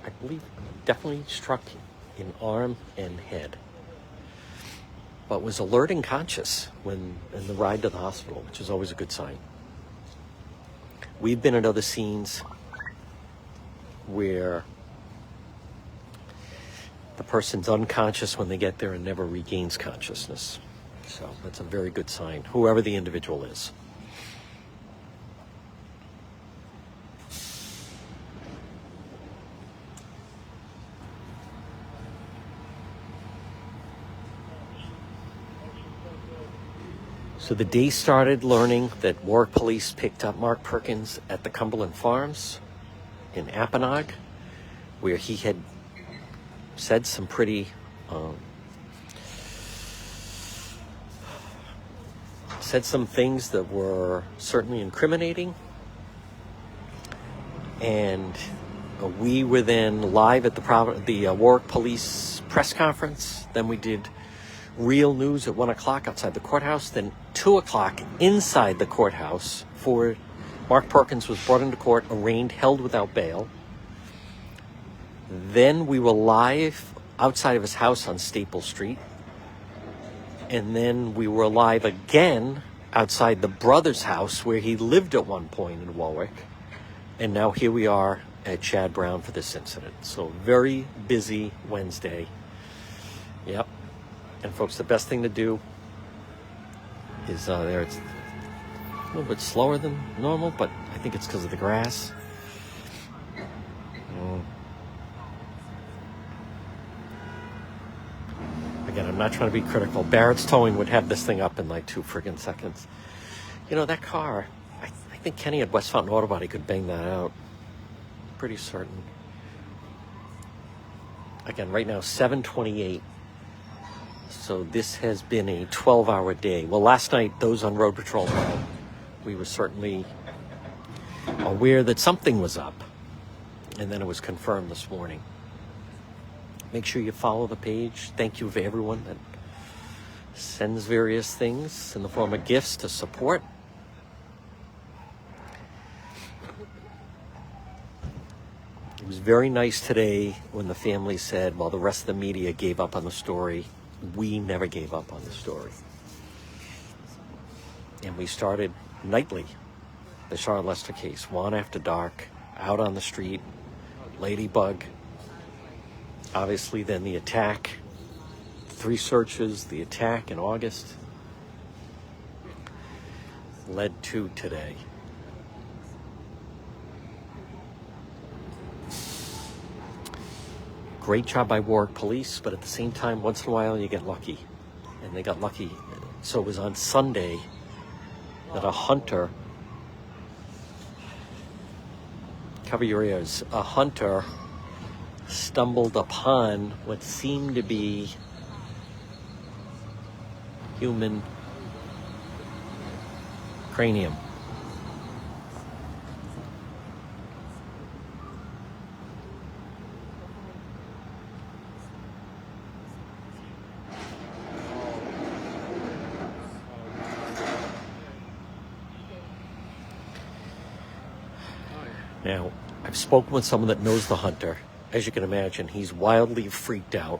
I believe definitely struck in arm and head, but was alert and conscious when in the ride to the hospital, which is always a good sign. We've been at other scenes where the person's unconscious when they get there and never regains consciousness. So that's a very good sign, whoever the individual is. So the day started learning that Warwick Police picked up Mark Perkins at the Cumberland Farms in Apponaug, where he had said some pretty said some things that were certainly incriminating. And we were then live at the Warwick Police press conference. Then we did real news at 1 o'clock outside the courthouse. Then 2 o'clock inside the courthouse for Mark Perkins was brought into court, arraigned, held without bail. Then we were live outside of his house on Staple Street. And then we were live again outside the brother's house where he lived at one point in Warwick. And now here we are at Chad Brown for this incident. So very busy Wednesday. Yep. And folks, the best thing to do is there. It's a little bit slower than normal, but I think it's because of the grass. Again, I'm not trying to be critical. Barrett's Towing would have this thing up in like 2 friggin' seconds. You know, that car, I think Kenny at West Fountain Auto Body could bang that out. Pretty certain. Again, right now, 7:28. So this has been a 12-hour day. Well, last night, those on Road Patrol, we were certainly aware that something was up. And then it was confirmed this morning. Make sure you follow the page. Thank you for everyone that sends various things in the form of gifts to support. It was very nice today when the family said, while the rest of the media gave up on the story, we never gave up on the story. And we started nightly, the Charlotte Lester case, one after dark, out on the street, Ladybug. Obviously, then the attack, 3 searches, the attack in August, led to today. Great job by Warwick Police, but at the same time, once in a while, you get lucky. And they got lucky. So it was on Sunday that a hunter, cover your ears, a hunter stumbled upon what seemed to be human cranium. Now, I've spoken with someone that knows the hunter. As you can imagine, he's wildly freaked out,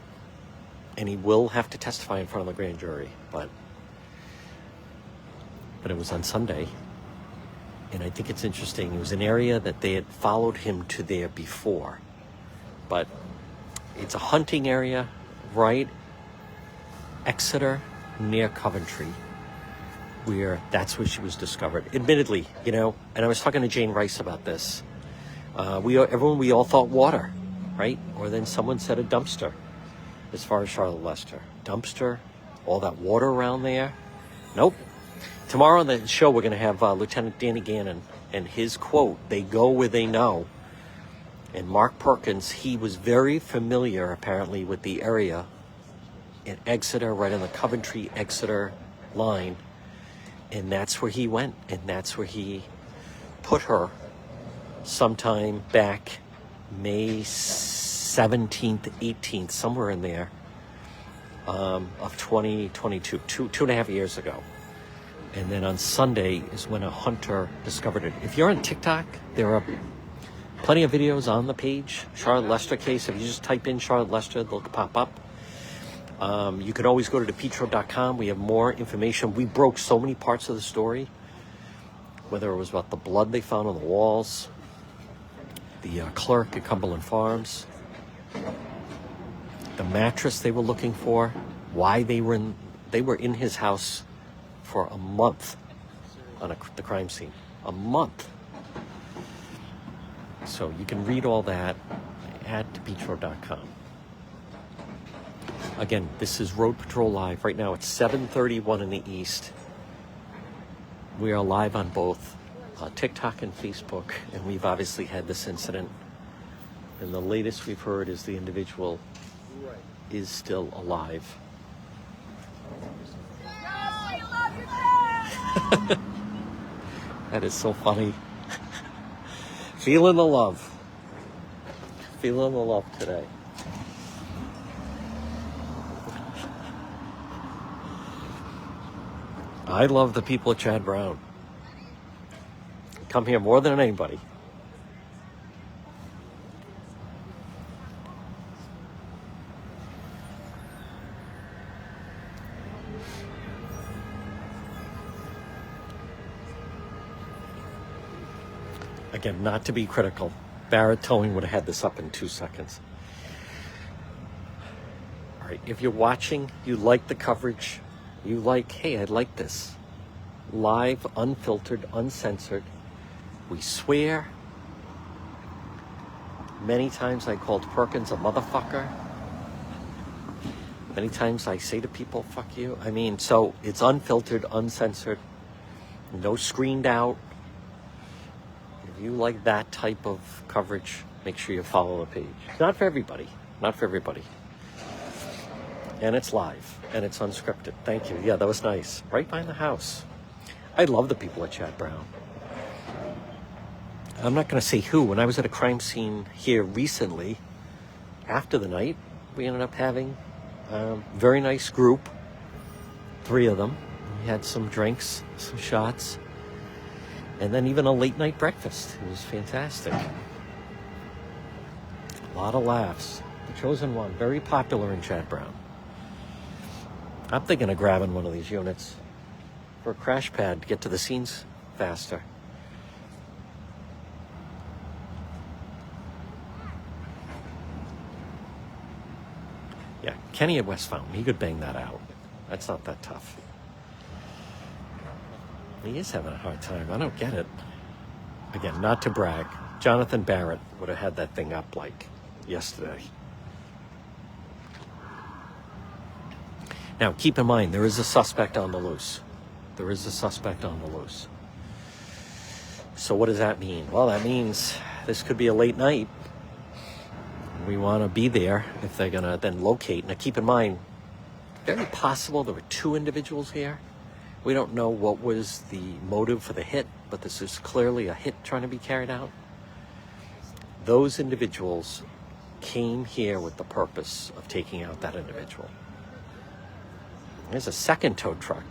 and he will have to testify in front of the grand jury. But it was on Sunday, and I think it's interesting. It was an area that they had followed him to there before, but it's a hunting area, right? Exeter near Coventry, where that's where she was discovered. Admittedly, you know, and I was talking to Jane Rice about this. We all thought water, right? Or then someone said a dumpster. As far as Charlotte Lester, dumpster, all that water around there. Nope. Tomorrow on the show, we're going to have Lieutenant Danny Gannon and his quote, "They go where they know." And Mark Perkins, he was very familiar, apparently, with the area in Exeter, right on the Coventry-Exeter line. And that's where he went, and that's where he put her sometime back May 17th, 18th, somewhere in there, of 2022, two and a half years ago. And then on Sunday is when a hunter discovered it. If you're on TikTok, there are plenty of videos on the page, Charlotte Lester case. If you just type in Charlotte Lester, they'll pop up. You can always go to depetro.com. We have more information. We broke so many parts of the story, whether it was about the blood they found on the walls, the clerk at Cumberland Farms, the mattress they were looking for, why they were in his house for a month on the crime scene. A month. So you can read all that at depetro.com. Again, this is Road Patrol Live. Right now it's 7:31 in the East. We are live on both TikTok and Facebook, and we've obviously had this incident. And the latest we've heard is the individual is still alive. That is so funny. Feeling the love. Feeling the love today. I love the people at Chad Brown. Come here more than anybody. Again, not to be critical. Barrett Towing would have had this up in 2 seconds. All right, if you're watching, you like the coverage, you like, hey, I like this. Live, unfiltered, uncensored. We swear. Many times I called Perkins a motherfucker. Many times I say to people, fuck you. I mean, so it's unfiltered, uncensored, no screened out. If you like that type of coverage, make sure you follow the page. It's not for everybody. Not for everybody. And it's live. And it's unscripted. Thank you. Yeah, that was nice. Right behind the house. I love the people at Chad Brown. I'm not going to say who. When I was at a crime scene here recently, after the night, we ended up having a very nice group. 3 of them. We had some drinks, some shots. And then even a late night breakfast. It was fantastic. A lot of laughs. The Chosen One, very popular in Chad Brown. I'm thinking of grabbing one of these units for a crash pad to get to the scenes faster. Yeah, Kenny at West Fountain, he could bang that out. That's not that tough. He is having a hard time. I don't get it. Again, not to brag. Jonathan Barrett would have had that thing up like yesterday. Now, keep in mind, there is a suspect on the loose. There is a suspect on the loose. So what does that mean? Well, that means this could be a late night. We want to be there if they're going to then locate. Now, keep in mind, very possible there were 2 individuals here. We don't know what was the motive for the hit, but this is clearly a hit trying to be carried out. Those individuals came here with the purpose of taking out that individual. There's a second tow truck.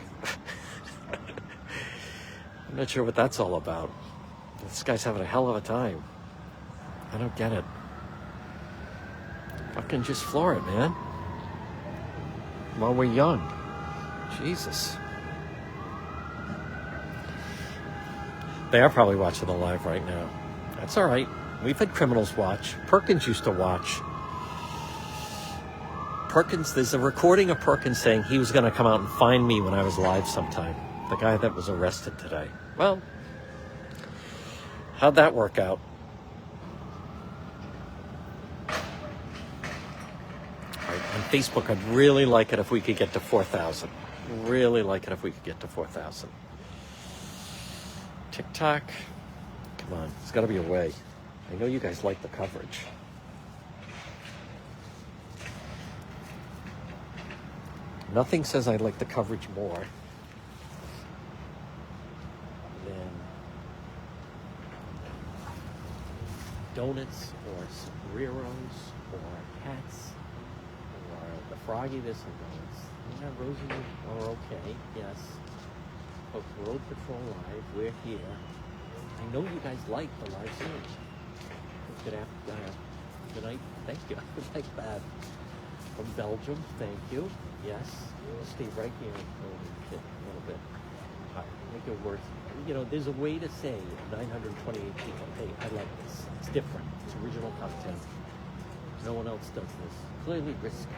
I'm not sure what that's all about. This guy's having a hell of a time. I don't get it. Fucking just floor it, man. While we're young. Jesus. They are probably watching the live right now. That's all right. We've had criminals watch. Perkins used to watch. Perkins, there's a recording of Perkins saying he was going to come out and find me when I was live sometime. The guy that was arrested today. Well, how'd that work out? On Facebook, I'd really like it if we could get to 4,000. Really like it if we could get to 4,000. TikTok, come on, there's got to be a way. I know you guys like the coverage. Nothing says I like the coverage more than donuts or sombreros or hats. The Froggy this and donuts. Yeah, Rosie are okay, yes. Folks, Road Patrol Live, we're here. I know you guys like the live streams. Good night, thank you. Good night, Bab. From Belgium, thank you. Yes, we'll stay right here a little bit. All right, make it worth. You know, there's a way to say 928 people, hey, I like this. It's different. It's original content. No one else does this. Clearly risk.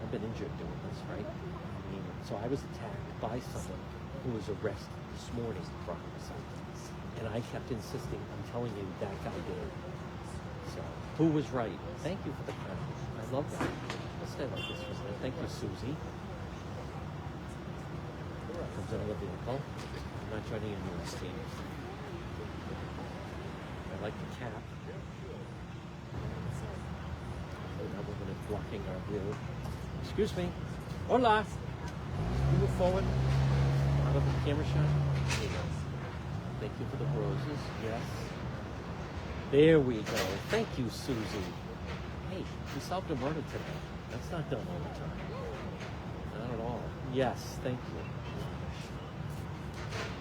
I've been injured doing this, right? I mean, so I was attacked by someone who was arrested this morning for homicide. And I kept insisting, I'm telling you, that guy did. So, who was right? Thank you for the comment. I love that. Let's stay like this for a minute. Thank you, Susie. Comes another vehicle. I'm not joining a new team. I like the cap. Another woman is blocking our view. Excuse me. Hola. You move forward. Out of the camera shot. There you go. Thank you for the roses. Yes. There we go. Thank you, Susie. Hey, we solved a murder today. That's not done all the time. Not at all. Yes, thank you.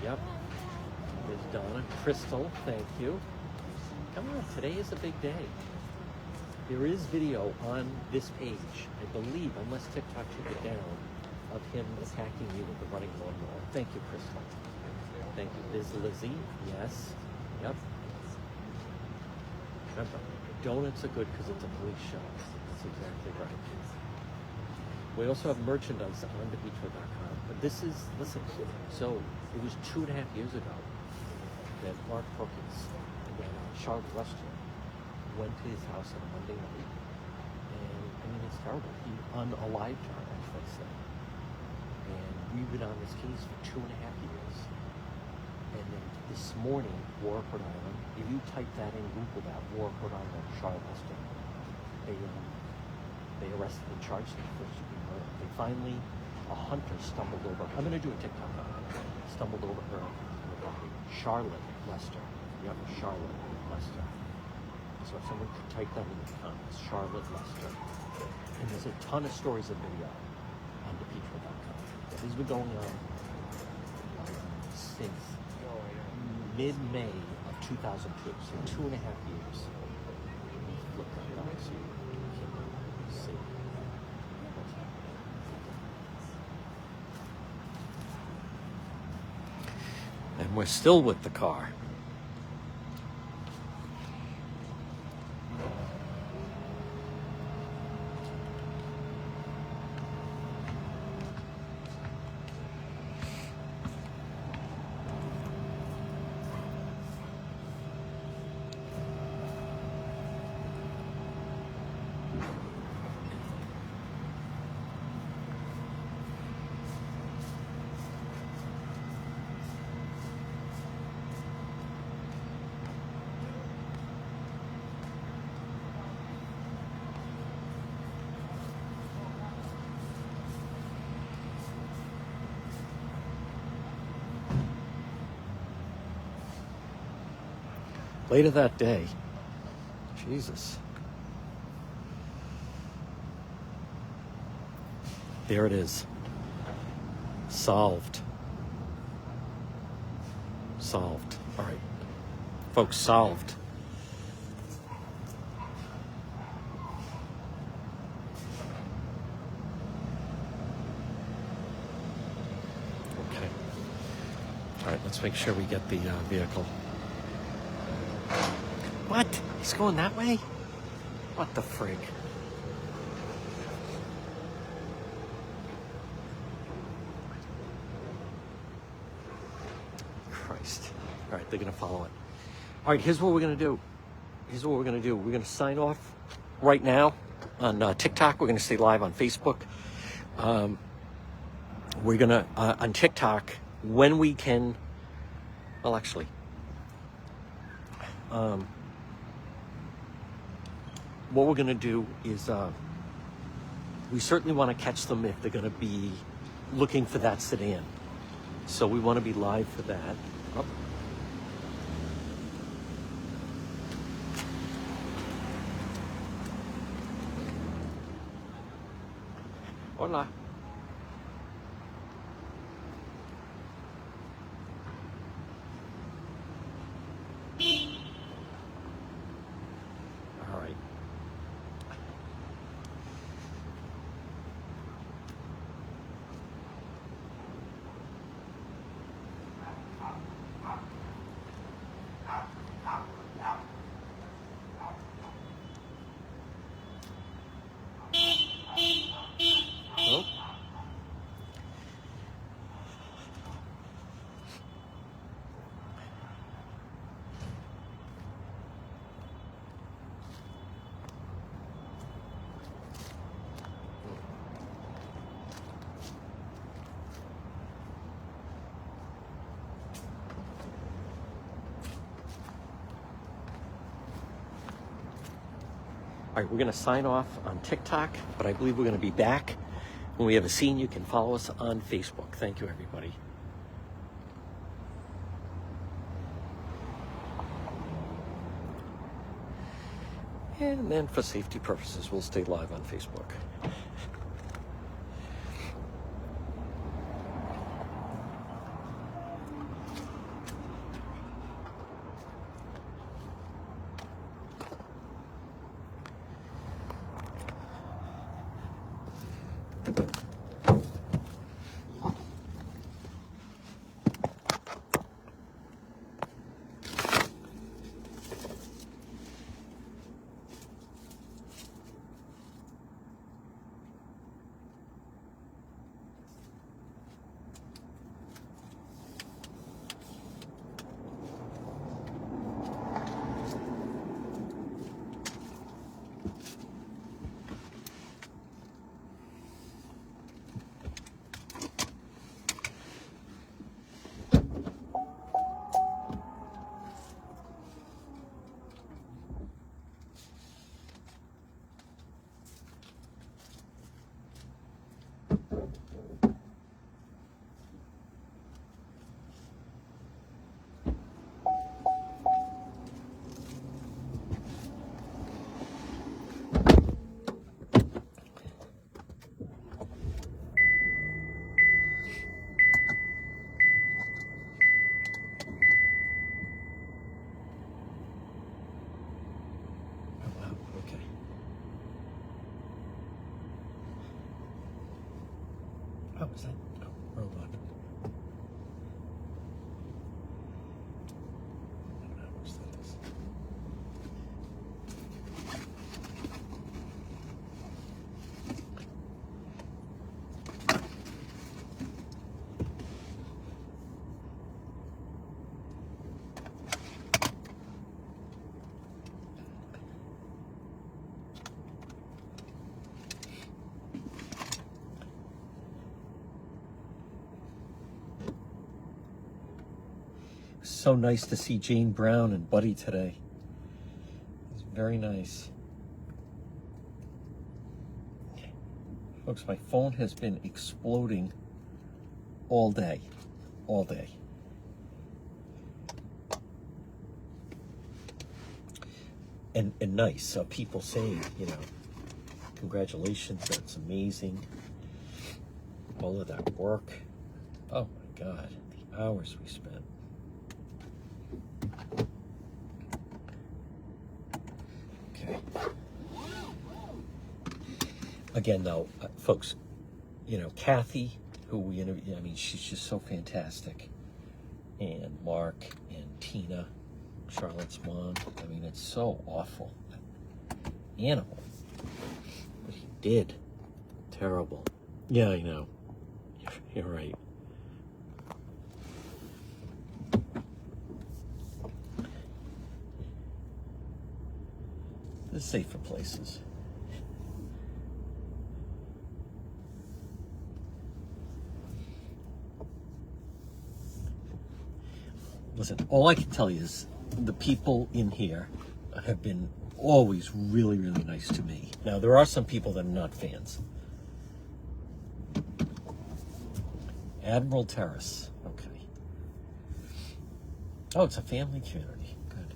Yep. There's Donna. Crystal, thank you. Come on, today is a big day. There is video on this page, I believe, unless TikTok took it down, of him attacking you with the running lawnmower. Thank you, Crystal. Thank you. There's Lizzie. Yes. Yep. Remember, donuts are good because it's a police show. That's exactly right. We also have merchandise on thebeachwood.com. But this is, listen, so it was 2.5 years ago that Mark Perkins, again, Charlotte Western, went to his house on a Monday night. And, I mean, it's terrible. He unalived her, as they say. And we've been on this case for 2.5 years. And then this morning, Warwick, Rhode Island, if you type that in Google, that Warwick, Rhode Island, Charlotte Western, they arrested and charged him for shooting murder. They finally, a hunter stumbled over. I'm going to do a TikTok on it. Stumbled over her in the body. Charlotte Lester. Yep, Charlotte Lester. So if someone could type that in the comments, Charlotte Lester. And there's a ton of stories of video on thebeachwood.com. This has been going on since mid-May of 2002, so 2.5 years. Look right up so you can see. And we're still with the car. Later that day, Jesus. There it is. Solved. Solved. All right. Folks, solved. Okay. All right, let's make sure we get the vehicle. What? He's going that way? What the frig? they're going to follow it. All right, here's what we're going to do. We're going to sign off right now on TikTok. We're going to stay live on Facebook. We're going to, on TikTok, when we can, well, actually, what we're going to do is we certainly want to catch them if they're going to be looking for that sedan. So we want to be live for that. Oh. Hola. All right. Hello? All right, we're going to sign off on TikTok, but I believe we're going to be back. When we have a scene, you can follow us on Facebook. Thank you, everybody. And then for safety purposes, we'll stay live on Facebook. Oh, is that? Oh, Rhode. I don't know how much that is. So nice to see Jane Brown and Buddy today. It's very nice. Folks, my phone has been exploding all day. All day. And nice. People saying, you know, congratulations, that's amazing. All of that work. Oh my God, the hours we spent. Okay. Again, though, folks, you know, Kathy, who we interviewed, I mean, she's just so fantastic. And Mark and Tina, Charlotte's mom. I mean, it's so awful. Animal. What he did. Terrible. Yeah, I know. You're right. the safer places. Listen, all I can tell you is the people in here have been always really, really nice to me. Now, there are some people that are not fans. Admiral Terrace. Okay. Oh, it's a family community. Good.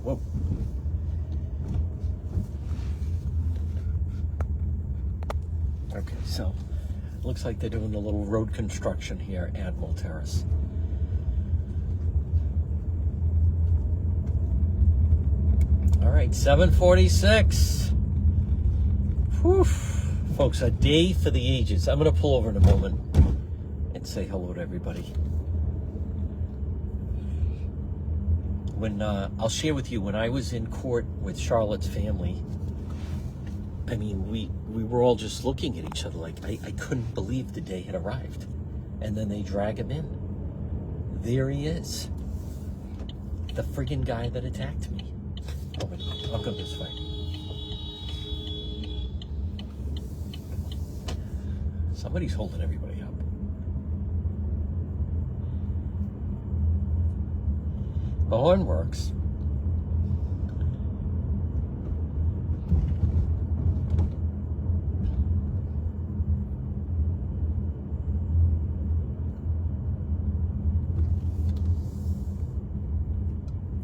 Whoa. Okay, so looks like they're doing a little road construction here, Admiral Terrace. All right, 7:46. Whew. Folks, a day for the ages. I'm going to pull over in a moment and say hello to everybody. When I'll share with you, when I was in court with Charlotte's family, I mean, we were all just looking at each other like, I couldn't believe the day had arrived. And then they drag him in. There he is. The friggin' guy that attacked me. Oh, wait, I'll go this way. Somebody's holding everybody up. The horn works.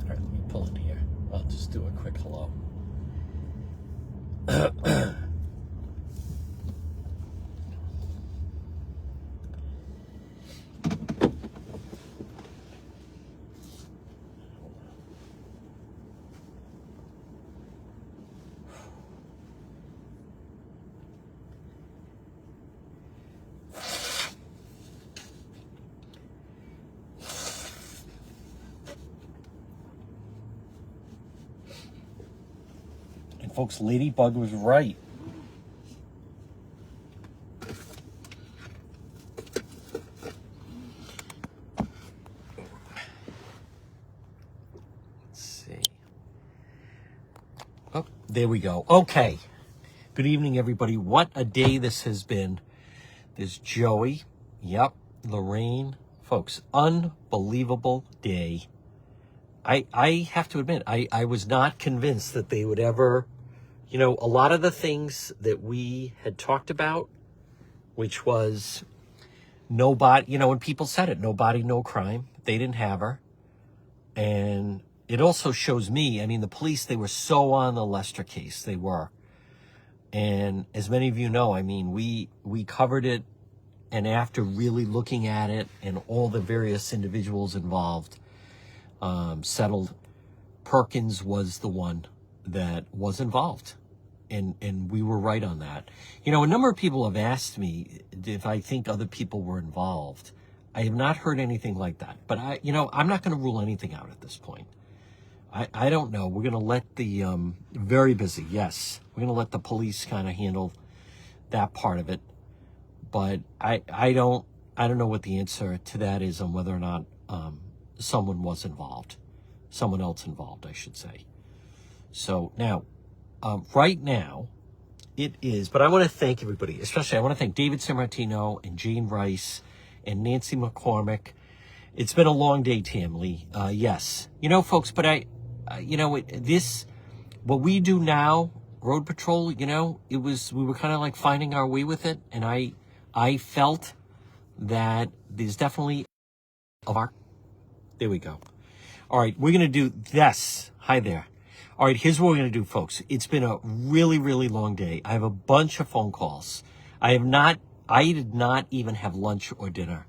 All right, let me pull in here. I'll just do a quick hello. And folks, Ladybug was right. Let's see. Oh, there we go. Okay. Good evening, everybody. What a day this has been. There's Joey. Yep. Lorraine. Folks, unbelievable day. I have to admit, I was not convinced that they would ever, you know, a lot of the things that we had talked about, which was nobody, you know, when people said it, no body, no crime. They didn't have her. And it also shows me, I mean, the police, they were so on the Lester case. They were. And as many of you know, I mean, we covered it, and after really looking at it and all the various individuals involved, settled, Perkins was the one that was involved. And we were right on that. You know, a number of people have asked me if I think other people were involved. I have not heard anything like that. But I'm not going to rule anything out at this point. I don't know. We're going to let the, very busy, yes. We're going to let the police kind of handle that part of it. But I don't know what the answer to that is on whether or not someone was involved. Someone else involved, I should say. So now, right now, it is, but I want to thank everybody, especially I want to thank David Sammartino and Jane Rice and Nancy McCormick. It's been a long day, Tamlee. Yes. You know, folks, but what we do now, Road Patrol, you know, we were kind of like finding our way with it. And I felt that there's definitely there we go. All right, we're going to do this. Hi there. All right, here's what we're going to do, folks. It's been a really, really long day. I have a bunch of phone calls. I did not even have lunch or dinner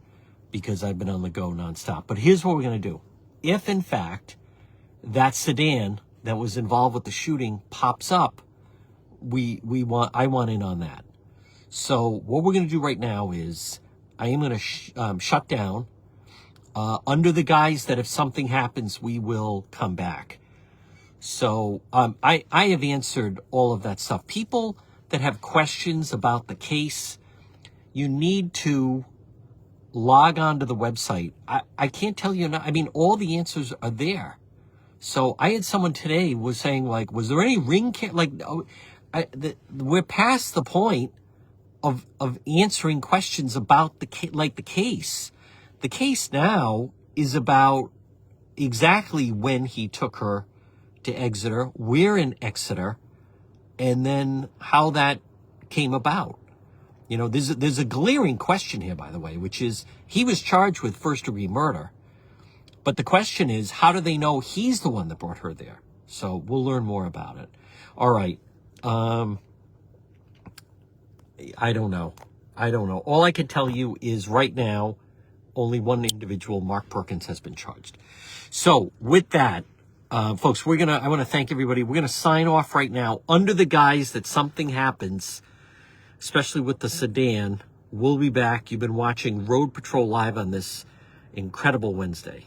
because I've been on the go nonstop. But here's what we're going to do. If, in fact, that sedan that was involved with the shooting pops up, I want in on that. So what we're going to do right now is I am going to shut down under the guise that if something happens, we will come back. So I have answered all of that stuff. People that have questions about the case, you need to log on to the website. I can't tell you. I mean, all the answers are there. So I had someone today was saying, like, was there any we're past the point of answering questions about the case. The case now is about exactly when he took her to Exeter, where in Exeter, and then how that came about. You know, there's a glaring question here, by the way, which is he was charged with first-degree murder. But the question is, how do they know he's the one that brought her there? So we'll learn more about it. All right. I don't know. All I can tell you is right now, only one individual, Mark Perkins, has been charged. So with that, folks, I want to thank everybody. We're going to sign off right now under the guise that something happens, especially with the sedan. We'll be back. You've been watching Road Patrol Live on this incredible Wednesday.